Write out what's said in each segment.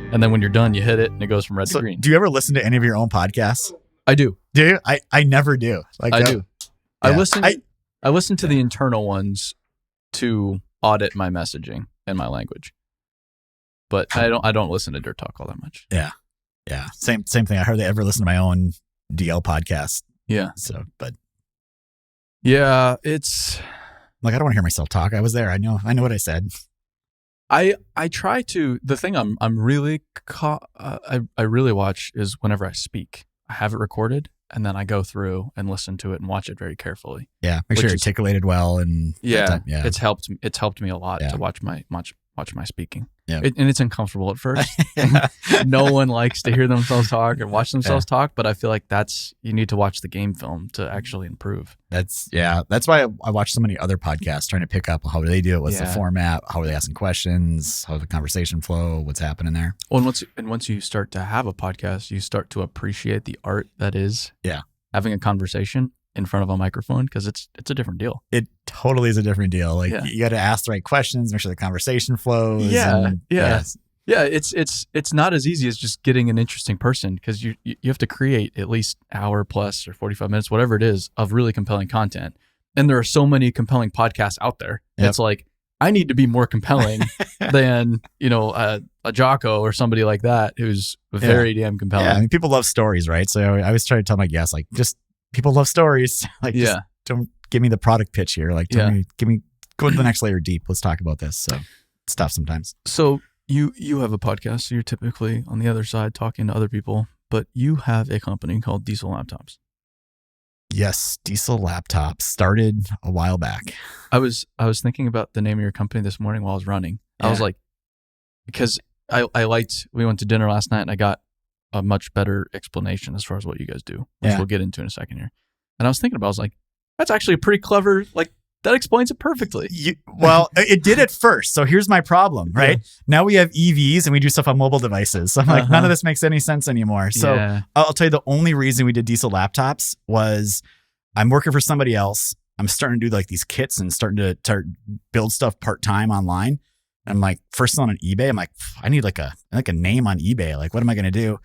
And then when you're done, you hit it and it goes from red to green. Do you ever listen to any of your own podcasts? I do. Do you? I never do. Like I do. Yeah. I listen to the internal ones to audit my messaging and my language. But I don't listen to Dirt Talk all that much. Yeah. Yeah. Same thing. I hardly ever listen to my own DL podcast. Yeah. So, but yeah, it's like, I don't want to hear myself talk. I was there. I know what I said. I try to. The thing I'm really I really watch is whenever I speak. I have it recorded, and then I go through and listen to it and watch it very carefully. Yeah, make sure you're articulated well, and it's helped me a lot to watch my speaking. Yeah, and it's uncomfortable at first. No one likes to hear themselves talk and watch themselves talk, but I feel like you need to watch the game film to actually improve. That's why I watch so many other podcasts, trying to pick up how do they do it, what's the format, how are they asking questions, how the conversation flow, what's happening there. Well, and once you start to have a podcast, you start to appreciate the art that is having a conversation in front of a microphone, because it's a different deal. It totally is a different deal. Like you got to ask the right questions, make sure the conversation flows. Yeah. It's not as easy as just getting an interesting person, because you have to create at least hour plus or 45 minutes, whatever it is, of really compelling content. And there are so many compelling podcasts out there. Yep. It's like, I need to be more compelling than, a Jocko or somebody like that who's very damn compelling. Yeah, I mean, people love stories, right? So I always try to tell my guests, like, just people love stories. Like, just don't give me the product pitch here. Like, go to the next layer deep. Let's talk about this. So it's tough sometimes. So you have a podcast, so you're typically on the other side talking to other people, but you have a company called Diesel Laptops. Yes, Diesel Laptops started a while back. I was thinking about the name of your company this morning while I was running. I was like, because we went to dinner last night and I got a much better explanation as far as what you guys do, which we'll get into in a second here. And I was thinking about, I was like, that's actually a pretty clever, like, that explains it perfectly. Well, it did at first. So here's my problem, right? Yeah. Now we have EVs and we do stuff on mobile devices. So I'm like, none of this makes any sense anymore. So I'll tell you, the only reason we did Diesel Laptops was I'm working for somebody else. I'm starting to do like these kits and starting to build stuff part-time online. And I'm like, first selling on eBay. I'm like, I need like a name on eBay. Like, what am I going to do?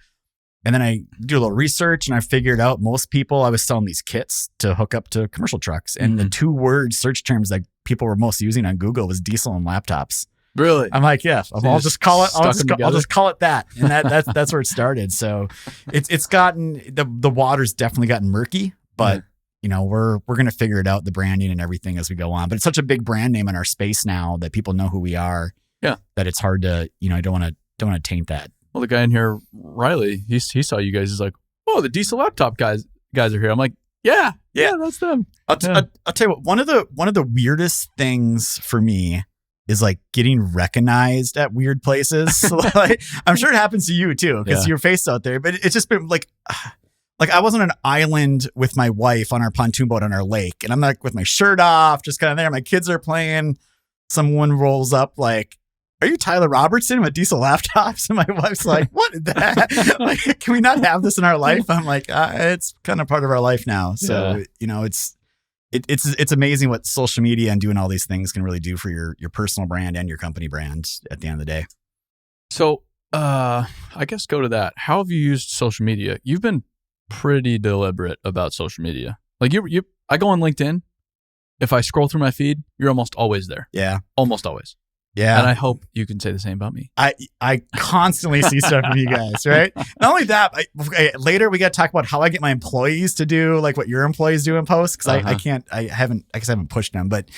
And then I do a little research and I figured out most people, I was selling these kits to hook up to commercial trucks. And the 2-word search terms that people were most using on Google was diesel and laptops. Really? I'm like, I'll just call it that. And that's where it started. So it's gotten, the water's definitely gotten murky, but we're going to figure it out, the branding and everything as we go on. But it's such a big brand name in our space now that people know who we are. Yeah. That it's hard to, I don't want to taint that. Well, the guy in here, Riley, he saw you guys. He's like, "Oh, the Diesel Laptop guys are here." I'm like, "Yeah, that's them." I'll tell you what. One of the weirdest things for me is like getting recognized at weird places. Like, I'm sure it happens to you too, because your face out there. But it's just been like I was on an island with my wife on our pontoon boat on our lake, and I'm like with my shirt off, just kind of there. My kids are playing. Someone rolls up like, "Are you Tyler Robertson with Diesel Laptops?" And my wife's like, "What is that? Like, can we not have this in our life?" I'm like, it's kind of part of our life now. So, it's amazing what social media and doing all these things can really do for your personal brand and your company brand at the end of the day. So, I guess go to that. How have you used social media? You've been pretty deliberate about social media. Like I go on LinkedIn. If I scroll through my feed, you're almost always there. Yeah. Almost always. Yeah. And I hope you can say the same about me. I constantly see stuff from you guys, right? Not only that, later we got to talk about how I get my employees to do like what your employees do in post. Cause I haven't pushed them, but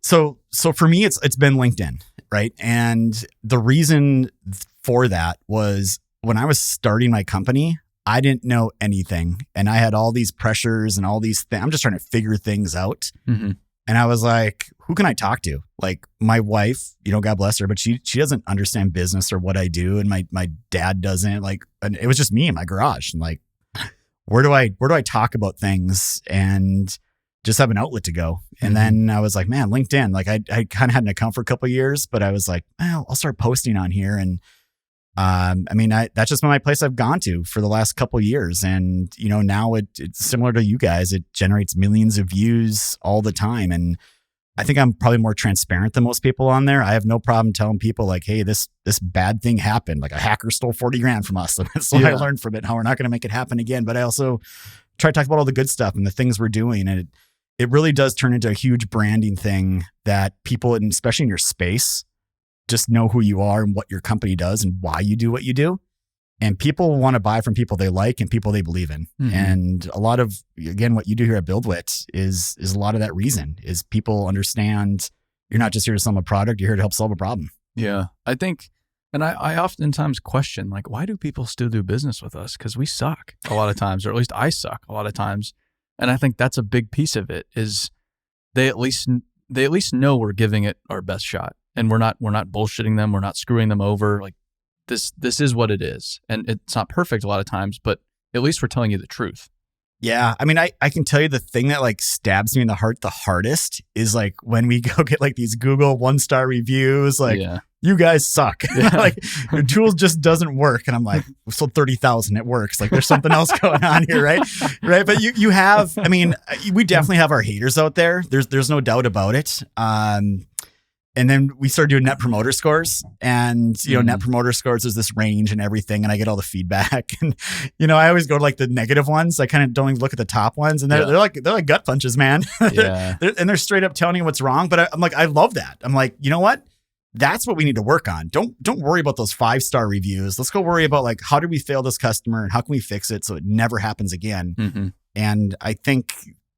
so for me, it's been LinkedIn, right? And the reason for that was when I was starting my company, I didn't know anything. And I had all these pressures and all these things. I'm just trying to figure things out. Mm-hmm. And I was like, who can I talk to? Like my wife, God bless her, but she doesn't understand business or what I do. And my dad doesn't, and it was just me in my garage. And like, where do I talk about things and just have an outlet to go? And then I was like, man, LinkedIn, like I kind of had an account for a couple of years, but I was like, well, I'll start posting on here. And that's just been my place I've gone to for the last couple of years. And, now it's similar to you guys. It generates millions of views all the time. And I think I'm probably more transparent than most people on there. I have no problem telling people like, hey, this bad thing happened. Like a hacker stole 40 grand from us. And that's what I learned from it, how we're not going to make it happen again. But I also try to talk about all the good stuff and the things we're doing. And it really does turn into a huge branding thing that people, and especially in your space, just know who you are and what your company does and why you do what you do. And people want to buy from people they like and people they believe in. Mm-hmm. And a lot of, again, what you do here at BuildWit is a lot of that reason is people understand you're not just here to sell a product, you're here to help solve a problem. Yeah. I think, and I oftentimes question, like, why do people still do business with us? Because we suck a lot of times, or at least I suck a lot of times. And I think that's a big piece of it is they at least know we're giving it our best shot. And we're not bullshitting them. We're not screwing them over. Like, this is what it is. And it's not perfect a lot of times, but at least we're telling you the truth. Yeah. I mean, I can tell you the thing that like stabs me in the heart the hardest is like when we go get like these Google 1-star reviews, like you guys suck. Like your tool just doesn't work. And I'm like, we sold 30,000. It works. Like there's something else going on here. Right. Right. But you have, I mean, we definitely have our haters out there. There's no doubt about it. And then we started doing net promoter scores, and, net promoter scores is this range and everything. And I get all the feedback, and, I always go to like the negative ones. I kind of don't even look at the top ones, and they're like gut punches, man. They're straight up telling you what's wrong. But I'm like, I love that. I'm like, you know what? That's what we need to work on. Don't worry about those 5-star reviews. Let's go worry about like, how did we fail this customer and how can we fix it so it never happens again? Mm-hmm. And I think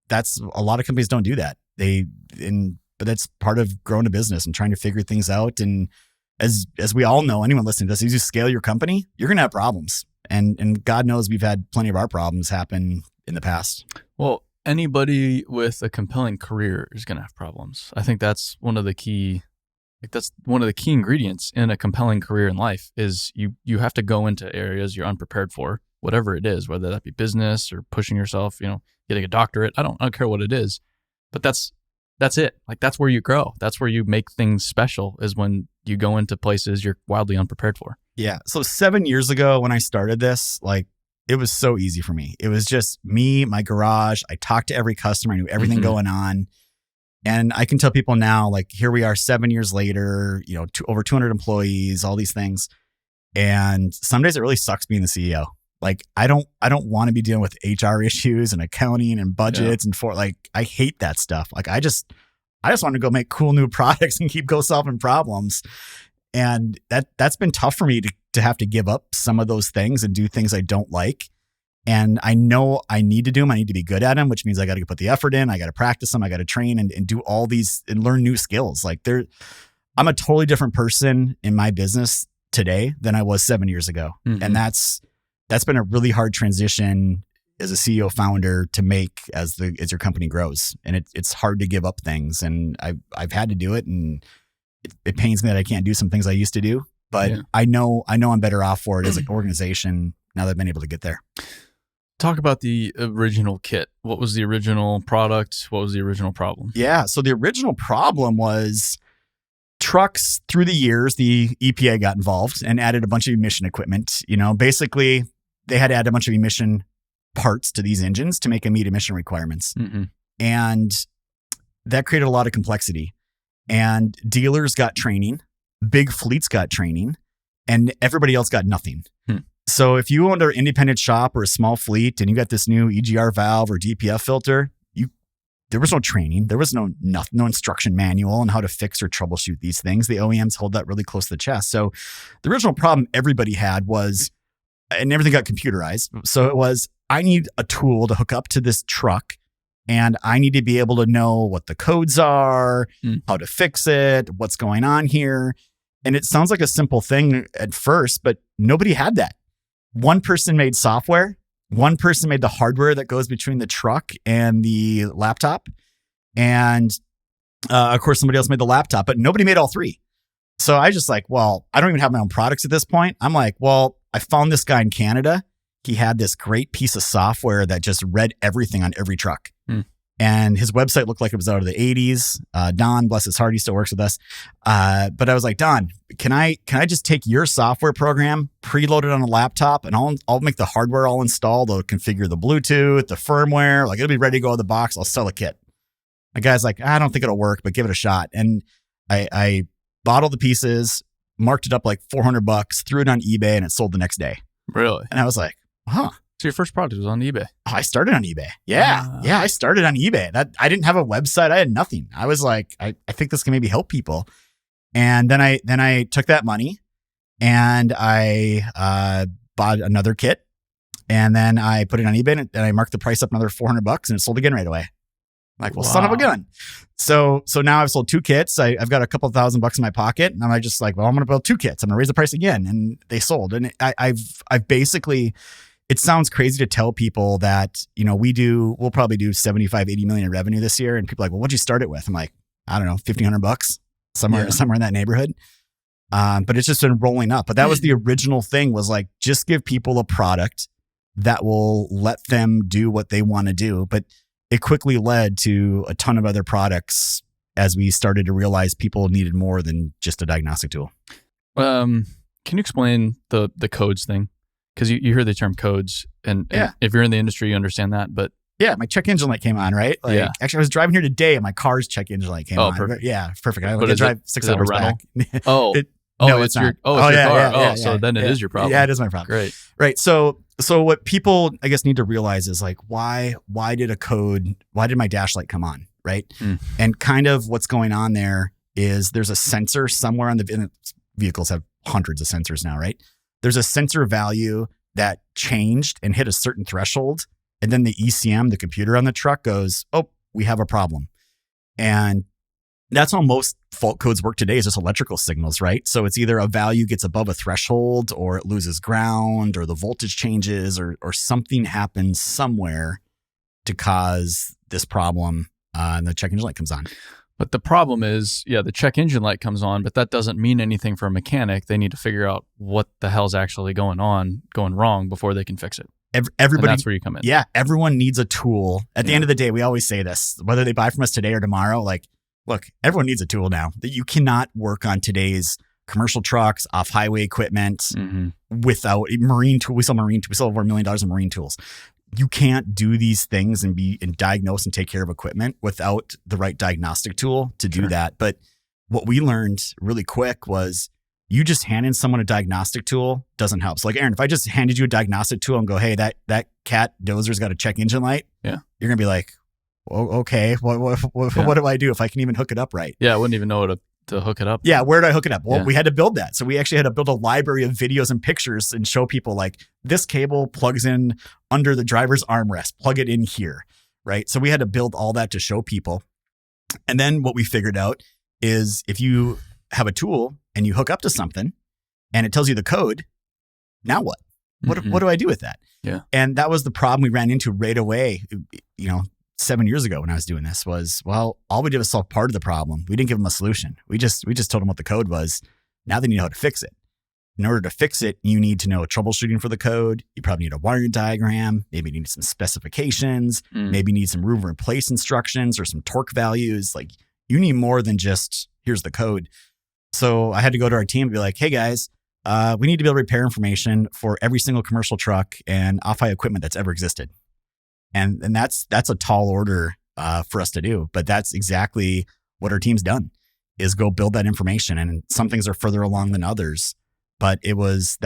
that's a lot of companies don't do that. But that's part of growing a business and trying to figure things out. And as we all know, anyone listening to this, as you scale your company, you're going to have problems. And God knows we've had plenty of our problems happen in the past. Well, anybody with a compelling career is going to have problems. I think that's one of the key ingredients in a compelling career in life is you have to go into areas you're unprepared for, whatever it is, whether that be business or pushing yourself, getting a doctorate. I don't care what it is, but that's it. Like that's where you grow. That's where you make things special is when you go into places you're wildly unprepared for. Yeah. So 7 years ago when I started this, like it was so easy for me. It was just me, my garage. I talked to every customer. I knew everything going on. And I can tell people now, like here we are 7 years later, over 200 employees, all these things. And some days it really sucks being the CEO. Like I don't want to be dealing with HR issues and accounting and budgets and I hate that stuff. Like I just want to go make cool new products and keep solving problems. And that's been tough for me to have to give up some of those things and do things I don't like. And I know I need to do them. I need to be good at them, which means I got to put the effort in. I got to practice them. I got to train and do all these and learn new skills. Like I'm a totally different person in my business today than I was 7 years ago. Mm-hmm. And that's been a really hard transition as a CEO founder to make as your company grows. And it's hard to give up things. And I've had to do it. And it pains me that I can't do some things I used to do, but I know I'm better off for it as an organization now that I've been able to get there. Talk about the original kit. What was the original product? What was the original problem? Yeah. So the original problem was trucks. Through the years, the EPA got involved and added a bunch of emission equipment. Basically they had to add a bunch of emission parts to these engines to make them meet emission requirements. Mm-hmm. And that created a lot of complexity. And dealers got training, big fleets got training, and everybody else got nothing. So if you owned an independent shop or a small fleet and you got this new EGR valve or DPF filter, there was no training. There was no instruction manual on how to fix or troubleshoot these things. The OEMs hold that really close to the chest. So the original problem everybody had was, and everything got computerized. So it was, I need a tool to hook up to this truck and I need to be able to know what the codes are, how to fix it, what's going on here. And it sounds like a simple thing at first, but nobody had that. One person made software. One person made the hardware that goes between the truck and the laptop. And of course, somebody else made the laptop, but nobody made all three. So I just like, well, I don't even have my own products at this point. I'm like, well, I found this guy in Canada. He had this great piece of software that just read everything on every truck. And his website looked like it was out of the 80s. Don, bless his heart, he still works with us. But I was like, Don, can I just take your software program, preload it on a laptop, and I'll make the hardware all installed. I'll configure the Bluetooth, the firmware. Like it'll be ready to go out of the box. I'll sell a kit. My guy's like, I don't think it'll work, but give it a shot. And I bought all the pieces, marked it up like $400, threw it on eBay, and it sold the next day. Really? And I was like, huh. So your first product was on eBay? Oh, I started on eBay. Yeah. Yeah, I started on eBay. I didn't have a website. I had nothing. I was like, I think this can maybe help people. And then I took that money and I bought another kit. And then I put it on eBay and I marked the price up another $400 and it sold again right away. Like, well, son of a gun. So now I've sold 2 kits. I've got a couple $1,000 in my pocket, and I'm just like, well, I'm going to build 2 kits. I'm going to raise the price again, and they sold. And I've basically, it sounds crazy to tell people that, you know, we'll probably do 75, 80 million in revenue this year, and people are like, well, what'd you start it with? I'm like, I don't know, $1,500 somewhere in that neighborhood. But it's just been rolling up. But that was the original thing, was like, just give people a product that will let them do what they want to do. But it quickly led to a ton of other products as we started to realize people needed more than just a diagnostic tool. Can you explain the codes thing? Because you hear the term codes, and if you're in the industry, you understand that. But yeah, my check engine light came on, right? Like, actually, I was driving here today, and my car's check engine light came on. Perfect. Yeah, perfect. I only drive 6 hours back. No, it's your car. Yeah, so then it is your problem. Yeah, it is my problem. Great. Right. So what people, I guess, need to realize is like, why did my dash light come on? Right. And kind of what's going on there is there's a sensor somewhere on the vehicles have hundreds of sensors now, right? There's a sensor value that changed and hit a certain threshold. And then the ECM, the computer on the truck, goes, oh, we have a problem. And that's how most fault codes work today, is just electrical signals, right? So it's either a value gets above a threshold, or it loses ground, or the voltage changes, or something happens somewhere to cause this problem, and the check engine light comes on. But the problem is, the check engine light comes on, but that doesn't mean anything for a mechanic. They need to figure out what the hell's actually going wrong before they can fix it. Everybody, and that's where you come in. Yeah, everyone needs a tool. At the end of the day, we always say this, whether they buy from us today or tomorrow, like, look, everyone needs a tool now. That you cannot work on today's commercial trucks, off-highway equipment without marine tool. We sell marine tools. We sell over $1 million in marine tools. You can't do these things and diagnose and take care of equipment without the right diagnostic tool to do that. But what we learned really quick was, you just handing someone a diagnostic tool doesn't help. So like, Aaron, if I just handed you a diagnostic tool and go, hey, that cat dozer's got a check engine light, you're going to be like, okay, what do I do if I can even hook it up right? Yeah, I wouldn't even know to hook it up. Yeah, where do I hook it up? Well, we had to build that. So we actually had to build a library of videos and pictures and show people, like, this cable plugs in under the driver's armrest, plug it in here, right? So we had to build all that to show people. And then what we figured out is, if you have a tool and you hook up to something and it tells you the code, now what? What do I do with that? Yeah. And that was the problem we ran into right away, 7 years ago when I was doing this, was, well, all we did was solve part of the problem. We didn't give them a solution. We just told them what the code was. Now they need to know how to fix it. In order to fix it, you need to know troubleshooting for the code. You probably need a wiring diagram. Maybe you need some specifications. Maybe you need some remove and replace instructions or some torque values. Like, you need more than just, here's the code. So I had to go to our team and be like, hey guys, we need to be able to repair information for every single commercial truck and off-highway equipment that's ever existed. And that's a tall order for us to do, but that's exactly what our team's done, is go build that information. And some things are further along than others, but that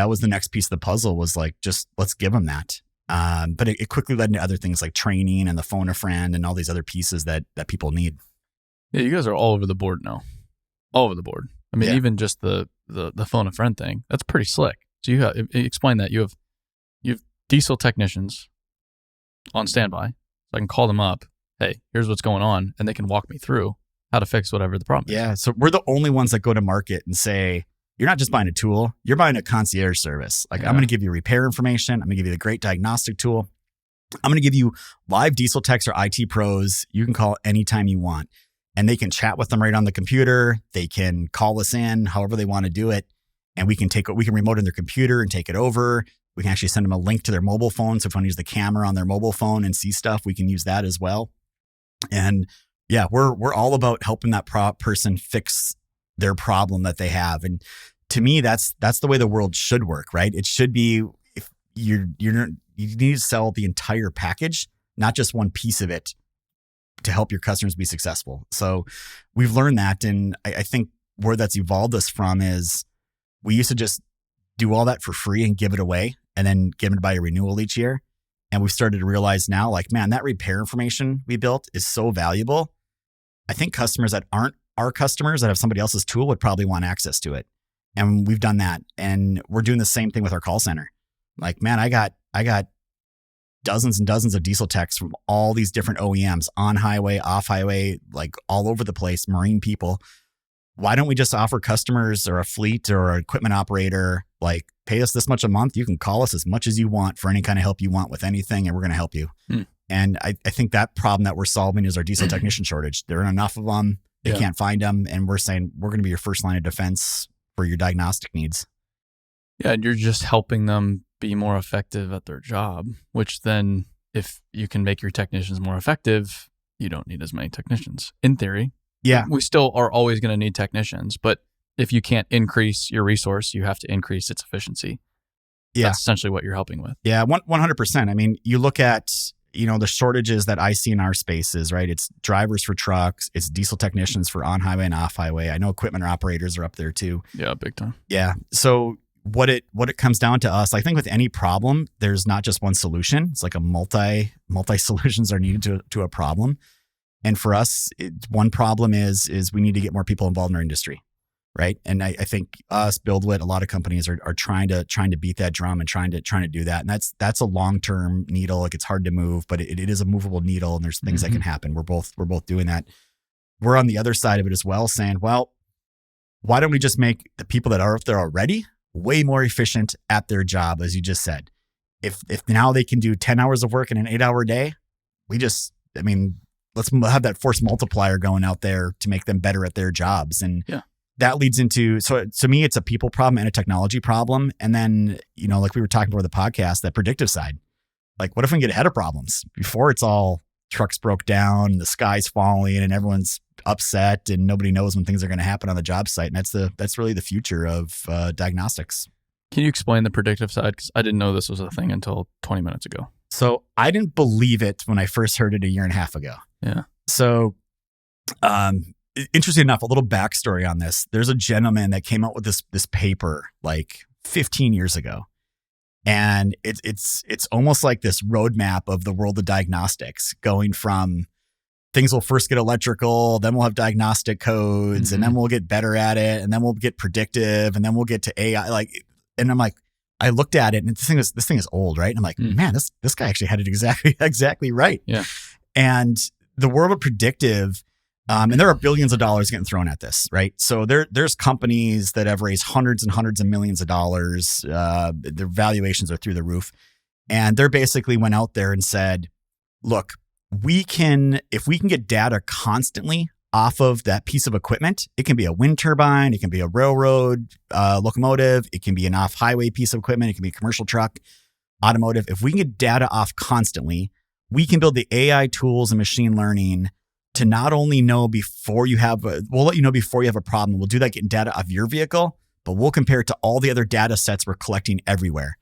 was the next piece of the puzzle, was like, just let's give them that. But it quickly led into other things like training and the phone a friend and all these other pieces that people need. Yeah, you guys are all over the board now. All over the board. I mean, even just the phone a friend thing, that's pretty slick. So explain that. You have diesel technicians on standby, so I can call them up. Hey, here's what's going on, and they can walk me through how to fix whatever the problem is. Yeah, so we're the only ones that go to market and say, you're not just buying a tool, you're buying a concierge service. Like, I'm going to give you repair information. I'm going to give you the great diagnostic tool. I'm going to give you live diesel techs or IT pros you can call anytime you want. And they can chat with them right on the computer. They can call us in however they want to do it. And we can remote in their computer and take it over. We can actually send them a link to their mobile phone. So if you want to use the camera on their mobile phone and see stuff, we can use that as well. And yeah, we're all about helping that person fix their problem that they have. And to me, that's the way the world should work, right? It should be, if you need to sell the entire package, not just one piece of it help your customers be successful. So we've learned that. And I think where that's evolved us from is we used to just do all that for free and give it away and then get them to buy a renewal each year. And we've started to realize now, like, man, that repair information we built is so valuable. I think customers that aren't our customers that have somebody else's tool would probably want access to it. And we've done that. And we're doing the same thing with our call center. Like, man, I got dozens and dozens of diesel techs from all these different OEMs, on highway, off highway, like all over the place, marine people. Why don't we just offer customers or a fleet or an equipment operator, like, pay us this much a month? You can call us as much as you want for any kind of help you want with anything, and we're going to help you. And I think that problem that we're solving is our diesel technician shortage. There aren't enough of them. They can't find them. And we're saying we're going to be your first line of defense for your diagnostic needs. Yeah, and you're just helping them be more effective at their job, which then if you can make your technicians more effective, you don't need as many technicians in theory. Yeah. We still are always going to need technicians, but if you can't increase your resource, you have to increase its efficiency. Yeah. That's essentially what you're helping with. Yeah, 100%. I mean, you look at, the shortages that I see in our spaces, right? It's drivers for trucks, it's diesel technicians for on highway and off highway. I know equipment operators are up there too. Yeah, big time. Yeah. So what it comes down to us, I think with any problem, there's not just one solution. It's like a multi solutions are needed to a problem. And for us, one problem is we need to get more people involved in our industry, right? And I think us, BuildWitt, a lot of companies are trying to beat that drum and trying to do that. And that's a long-term needle. Like, it's hard to move, but it is a movable needle, and there's things that can happen. We're both doing that. We're on the other side of it as well, saying, well, why don't we just make the people that are up there already way more efficient at their job, as you just said? If now they can do 10 hours of work in an 8-hour day, let's have that force multiplier going out there to make them better at their jobs. And that leads into, so to me, it's a people problem and a technology problem. And then, like we were talking before the podcast, that predictive side. Like, what if we can get ahead of problems before it's all trucks broke down, the sky's falling, and everyone's upset and nobody knows when things are going to happen on the job site? And that's really the future of diagnostics. Can you explain the predictive side? Because I didn't know this was a thing until 20 minutes ago. So I didn't believe it when I first heard it a year and a half ago. Yeah. So, interesting enough, a little backstory on this. There's a gentleman that came out with this paper like 15 years ago. And it's almost like this roadmap of the world of diagnostics, going from things will first get electrical, then we'll have diagnostic codes, and then we'll get better at it, and then we'll get predictive, and then we'll get to AI. And I'm like, I looked at it, and this thing is old, right? And I'm like, man, this guy actually had it exactly right. Yeah. And the world of predictive, and there are billions of dollars getting thrown at this, right? So there's companies that have raised hundreds and hundreds of millions of dollars. Their valuations are through the roof. And they're basically went out there and said, look, if we can get data constantly off of that piece of equipment, it can be a wind turbine, it can be a railroad locomotive, it can be an off-highway piece of equipment, it can be a commercial truck, automotive. If we can get data off constantly, we can build the AI tools and machine learning to not only know before you have we'll let you know before you have a problem. We'll do that getting data off your vehicle, but we'll compare it to all the other data sets we're collecting everywhere.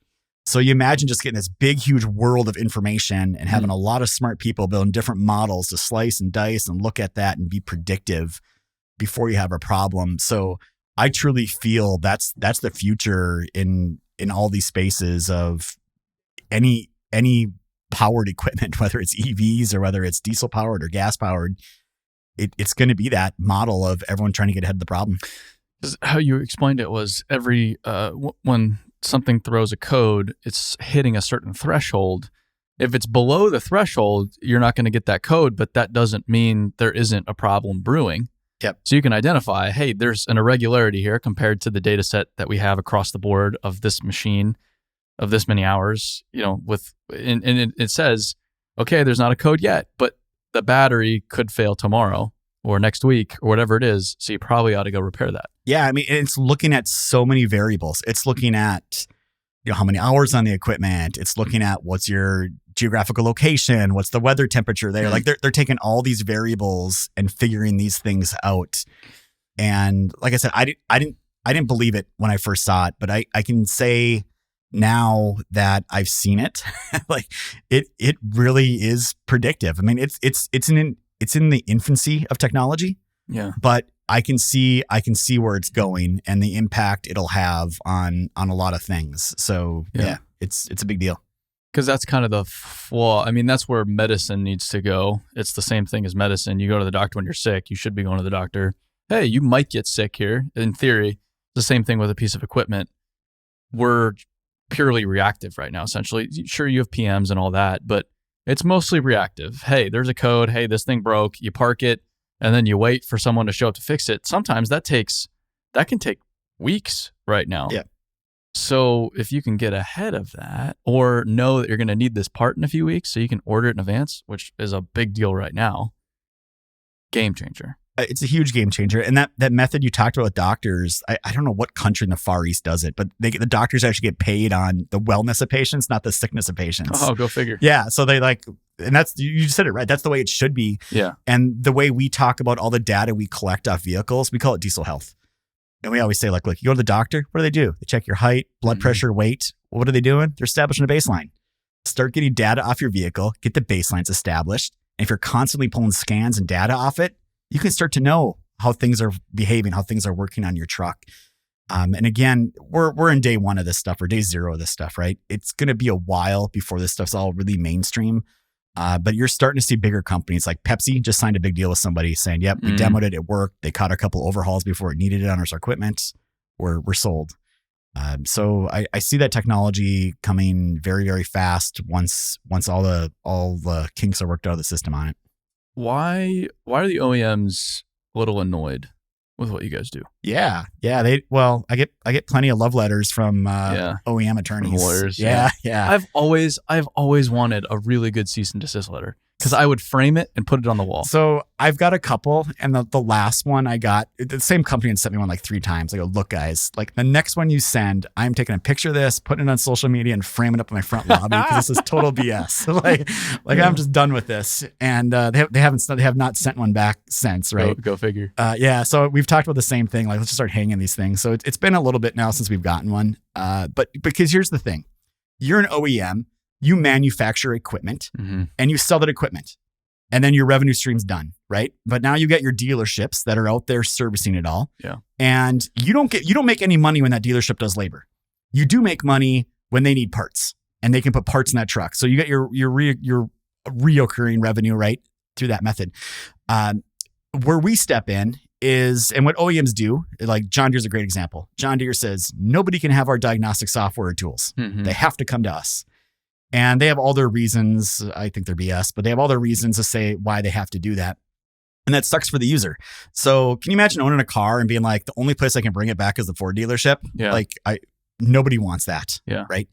So you imagine just getting this big, huge world of information and having a lot of smart people building different models to slice and dice and look at that and be predictive before you have a problem. So I truly feel that's the future in all these spaces of any powered equipment, whether it's EVs or whether it's diesel powered or gas powered. It's going to be that model of everyone trying to get ahead of the problem. How you explained it was every when something throws a code, it's hitting a certain threshold. If it's below the threshold, you're not going to get that code, but that doesn't mean there isn't a problem brewing. Yep. So you can identify, hey, there's an irregularity here compared to the data set that we have across the board of this machine of this many hours, and it says, okay, there's not a code yet, but the battery could fail tomorrow or next week or whatever it is. So you probably ought to go repair that. Yeah. I mean, it's looking at so many variables. It's looking at, how many hours on the equipment. It's looking at what's your geographical location, what's the weather temperature there. Like they're taking all these variables and figuring these things out. And like I said, I didn't believe it when I first saw it, but I can say now that I've seen it, like it really is predictive. I mean, it's it's in the infancy of technology. Yeah. But I can see where it's going and the impact it'll have on a lot of things. So yeah it's a big deal. Because that's kind of that's where medicine needs to go. It's the same thing as medicine. You go to the doctor when you're sick. You should be going to the doctor. Hey, you might get sick here. In theory, it's the same thing with a piece of equipment. We're purely reactive right now, essentially. Sure, you have PMs and all that, but it's mostly reactive. Hey, there's a code. Hey, this thing broke. You park it, and then you wait for someone to show up to fix it. Sometimes that can take weeks right now. Yeah. So if you can get ahead of that or know that you're going to need this part in a few weeks so you can order it in advance, which is a big deal right now, game changer. It's a huge game changer. And that method you talked about with doctors, I don't know what country in the Far East does it, but the doctors actually get paid on the wellness of patients, not the sickness of patients. Oh, go figure. Yeah. So they and that's, you said it right. That's the way it should be. Yeah. And the way we talk about all the data we collect off vehicles, we call it diesel health. And we always say, look, you go to the doctor, what do? They check your height, blood pressure, weight. What are they doing? They're establishing a baseline. Start getting data off your vehicle, get the baselines established. And if you're constantly pulling scans and data off it, you can start to know how things are behaving, how things are working on your truck. And again, we're in day one of this stuff or day zero of this stuff, right? It's going to be a while before this stuff's all really mainstream. But you're starting to see bigger companies like Pepsi just signed a big deal with somebody saying, yep, we demoed it. It worked. They caught a couple overhauls before it needed it on our equipment. We're sold. So I see that technology coming very, very fast once all the kinks are worked out of the system on it. Why are the OEMs a little annoyed with what you guys do? Yeah. I get plenty of love letters from OEM attorneys, from lawyers. Yeah. I've always wanted a really good cease and desist letter because I would frame it and put it on the wall. So I've got a couple, and the last one I got, the same company had sent me one like 3 times. I go, look, guys, like the next one you send, I'm taking a picture of this, putting it on social media, and framing it up in my front lobby because this is total BS. like I'm just done with this, and they have not sent one back since. Right? Go figure. So we've talked about the same thing. Like, let's just start hanging these things. So it's been a little bit now since we've gotten one. But because here's the thing, you're an OEM, you manufacture equipment, and you sell that equipment. And then your revenue stream's done, right? But now you get your dealerships that are out there servicing it all. Yeah. And you don't make any money when that dealership does labor. You do make money when they need parts and they can put parts in that truck. So you get your reoccurring revenue, right? Through that method. Where we step in is, and what OEMs do, like John Deere's a great example. John Deere says, nobody can have our diagnostic software or tools. They have to come to us. And they have all their reasons. I think they're BS, but they have all their reasons to say why they have to do that. And that sucks for the user. So can you imagine owning a car and being like, the only place I can bring it back is the Ford dealership? Yeah. Like nobody wants that. Yeah. Right.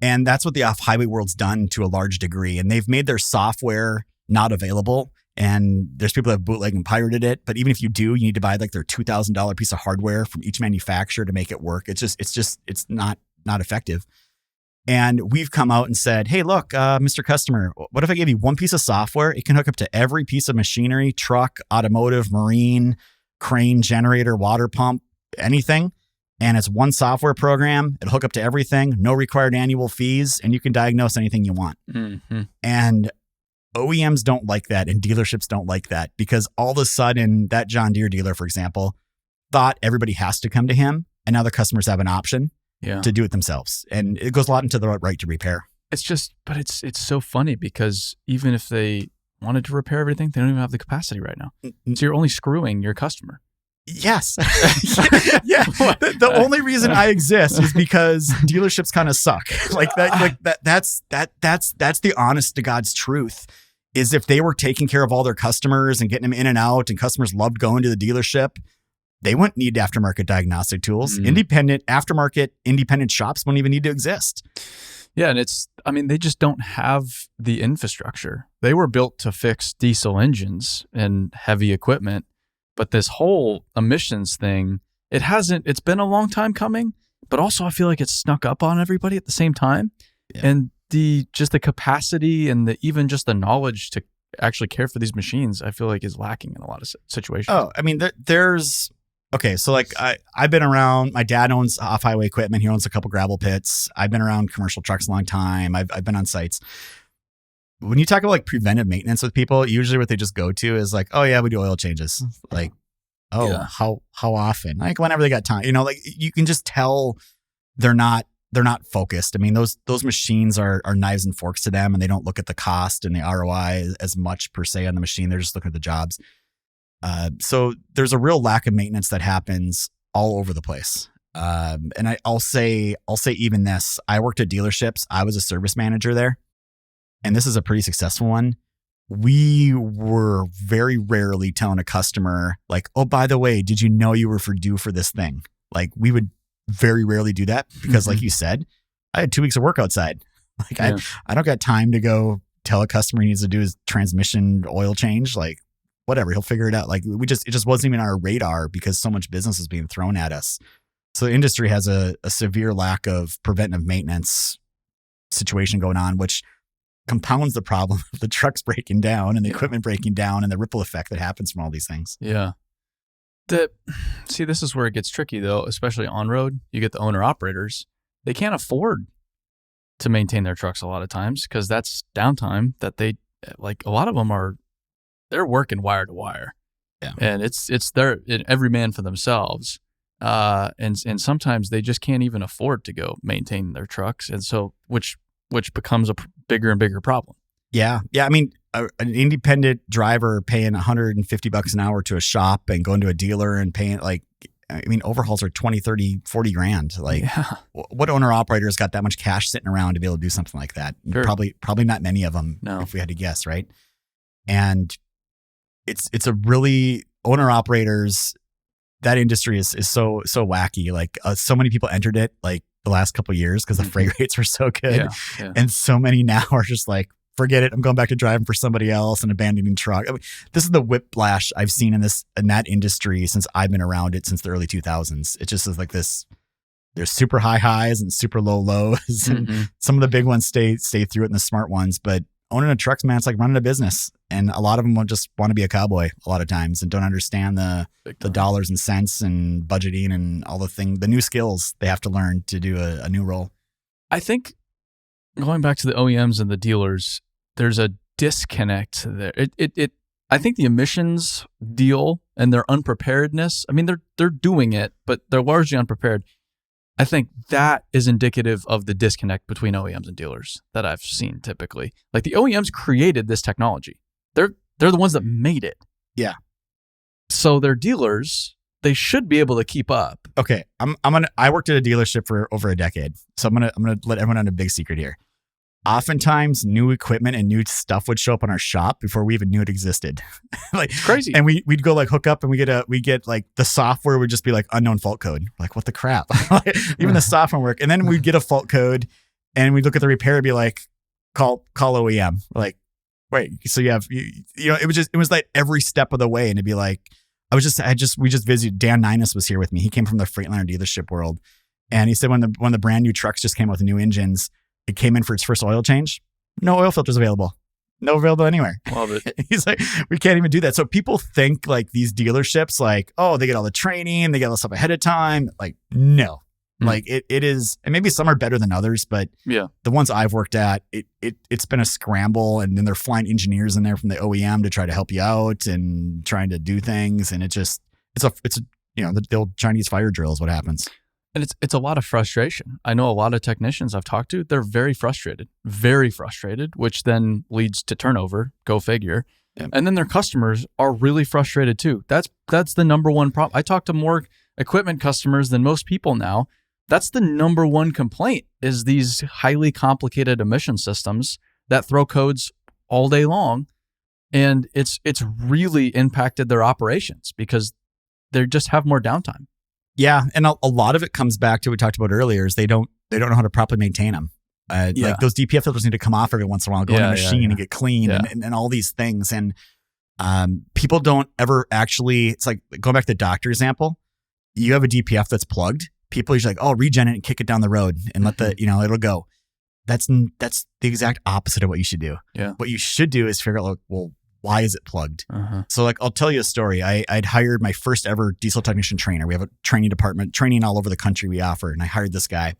And that's what the off-highway world's done to a large degree. And they've made their software not available. And there's people that have bootlegged and pirated it. But even if you do, you need to buy like their $2,000 piece of hardware from each manufacturer to make it work. It's not effective. And we've come out and said, hey, look, Mr. Customer, what if I gave you one piece of software? It can hook up to every piece of machinery, truck, automotive, marine, crane, generator, water pump, anything. And it's one software program. It'll hook up to everything, no required annual fees, and you can diagnose anything you want. And OEMs don't like that, and dealerships don't like that, because all of a sudden that John Deere dealer, for example, thought everybody has to come to him, and now the customers have an option to do it themselves. And it goes a lot into the right to repair. But it's so funny because even if they wanted to repair everything, they don't even have the capacity right now. So you're only screwing your customer. Yes. Yeah. The only reason I exist is because dealerships kind of suck. That's the honest to God's truth. Is if they were taking care of all their customers and getting them in and out, and customers loved going to the dealership, they wouldn't need aftermarket diagnostic tools. Independent shops wouldn't even need to exist. Yeah. And they just don't have the infrastructure. They were built to fix diesel engines and heavy equipment. But this whole emissions thing, it's been a long time coming, but also I feel like it's snuck up on everybody at the same time. Yeah. And the capacity and even just the knowledge to actually care for these machines, I feel like is lacking in a lot of situations. Oh, I mean, there's... Okay, so like I've been around, my dad owns off-highway equipment. He owns a couple gravel pits. I've been around commercial trucks a long time. I've been on sites. when you talk about like preventive maintenance with people, usually what they just go to is like, oh yeah, we do oil changes. Like, how often? Like whenever they got time, like you can just tell they're not focused. I mean, those machines are knives and forks to them, and they don't look at the cost and the ROI as much per se on the machine. They're just looking at the jobs. So there's a real lack of maintenance that happens all over the place. And I'll say even this, I worked at dealerships. I was a service manager there, and this is a pretty successful one. We were very rarely telling a customer like, oh, by the way, did you know you were due for this thing? Like we would very rarely do that because like you said, I had 2 weeks of work outside. Like I don't got time to go tell a customer he needs to do his transmission oil change. Like whatever, he'll figure it out. Like it just wasn't even on our radar because so much business is being thrown at us. So the industry has a severe lack of preventive maintenance situation going on, which compounds the problem of the trucks breaking down and the equipment breaking down and the ripple effect that happens from all these things. Yeah. See, this is where it gets tricky though, especially on road. You get the owner operators. They can't afford to maintain their trucks a lot of times because that's downtime that they, like a lot of them they're working wire to wire. Yeah. And it's every man for themselves. And sometimes they just can't even afford to go maintain their trucks. And so, which becomes a bigger and bigger problem. Yeah. Yeah. I mean, an independent driver paying $150 an hour to a shop and going to a dealer and paying overhauls are 20, 30, 40 grand. Like what owner operator has got that much cash sitting around to be able to do something like that? Sure. Probably not many of them. No. If we had to guess. Right. And it's a really owner operators, that industry is so wacky. Like so many people entered it like the last couple of years because the freight rates were so good. Yeah. And so many now are just like, forget it. I'm going back to driving for somebody else and abandoning truck. I mean, this is the whiplash I've seen in that industry since I've been around it since the early 2000s. It just is like this. There's super high highs and super low lows, and some of the big ones stay through it, and the smart ones. But owning a truck, man, it's like running a business, and a lot of them just want to be a cowboy a lot of times and don't understand the dollars and cents and budgeting and all the new skills they have to learn to do a new role. I think going back to the OEMs and the dealers, there's a disconnect there. I think the emissions deal and their unpreparedness, I mean, they're doing it, but they're largely unprepared. I think that is indicative of the disconnect between OEMs and dealers that I've seen typically. Like the OEMs created this technology. They're the ones that made it. Yeah. So their dealers, they should be able to keep up. Okay. I worked at a dealership for over a decade. So I'm gonna let everyone on a big secret here. Oftentimes new equipment and new stuff would show up on our shop before we even knew it existed. Like it's crazy. And we'd go like hook up and we get like the software would just be like unknown fault code. Like what the crap? Even the software work. And then we'd get a fault code and we'd look at the repair and be like, call OEM. We're like, wait, so you have, it was like every step of the way. And it'd be like, we just visited, Dan Ninus was here with me. He came from the Freightliner dealership world. And he said when the brand new trucks just came out with the new engines, it came in for its first oil change. No oil filters available. No available anywhere. Love it. He's like, we can't even do that. So people think like these dealerships, like, oh, they get all the training, they get all the stuff ahead of time. Like, no. Like it is, and maybe some are better than others, but yeah, the ones I've worked at, it's been a scramble, and then they're flying engineers in there from the OEM to try to help you out and trying to do things, and it's the old Chinese fire drill is what happens. And it's a lot of frustration. I know a lot of technicians I've talked to, they're very frustrated, which then leads to turnover, go figure. Yep. And then their customers are really frustrated too. That's the number one problem. I talk to more equipment customers than most people now. That's the number one complaint is these highly complicated emission systems that throw codes all day long. And it's really impacted their operations because they just have more downtime. Yeah, and a lot of it comes back to what we talked about earlier is they don't know how to properly maintain them. Like those DPF filters need to come off every once in a while, go in a machine and get clean and all these things. And people don't ever actually, it's like going back to the doctor example, you have a DPF that's plugged. People are usually like, oh, regen it and kick it down the road and let it'll go. That's the exact opposite of what you should do. Yeah. What you should do is figure out, like, well, why is it plugged? Uh-huh. So like, I'll tell you a story. I'd hired my first ever diesel technician trainer. We have a training department, training all over the country we offer. And I hired this guy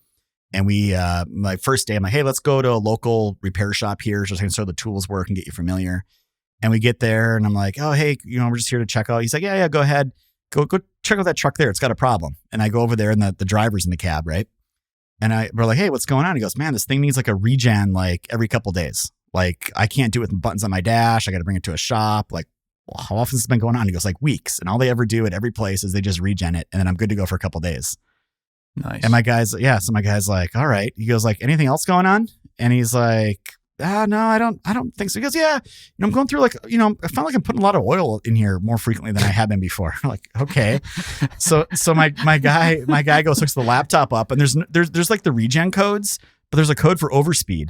And we, my first day, I'm like, hey, let's go to a local repair shop here so I can show the tools work and get you familiar. And we get there and I'm like, oh, hey, we're just here to check out. He's like, yeah, go ahead. Go check out that truck there. It's got a problem. And I go over there and the driver's in the cab, right? And we're like, hey, what's going on? He goes, man, this thing needs like a regen like every couple days. Like I can't do it with buttons on my dash. I got to bring it to a shop. Like, well, how often has this been going on? He goes, like weeks. And all they ever do at every place is they just regen it. And then I'm good to go for a couple days. Nice. And my guy's like, all right. He goes like, anything else going on? And he's like, no, I don't think so. He goes, yeah, I'm going through like, I found like I'm putting a lot of oil in here more frequently than I have been before. I'm like, okay. So my guy goes, hooks the laptop up and there's like the regen codes, but there's a code for overspeed.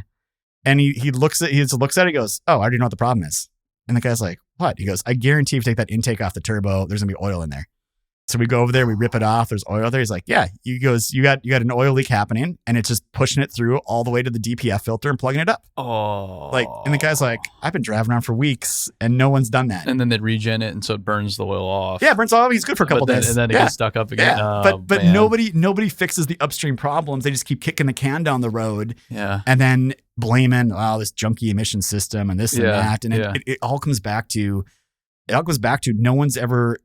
And he looks at it, he goes, oh, I already know what the problem is. And the guy's like, what? He goes, I guarantee if you take that intake off the turbo, there's gonna be oil in there. So we go over there, we rip it off. There's oil there. He's like, yeah. He goes, you got an oil leak happening, and it's just pushing it through all the way to the DPF filter and plugging it up. Oh, and the guy's like, I've been driving around for weeks, and no one's done that. And then they'd regen it, and so it burns the oil off. Yeah, it burns off. He's good for a couple days, and then it gets stuck up again. Yeah. Oh, but man. nobody fixes the upstream problems. They just keep kicking the can down the road. Yeah, and then blaming this junky emission system and this and that, and it all comes back to no one's ever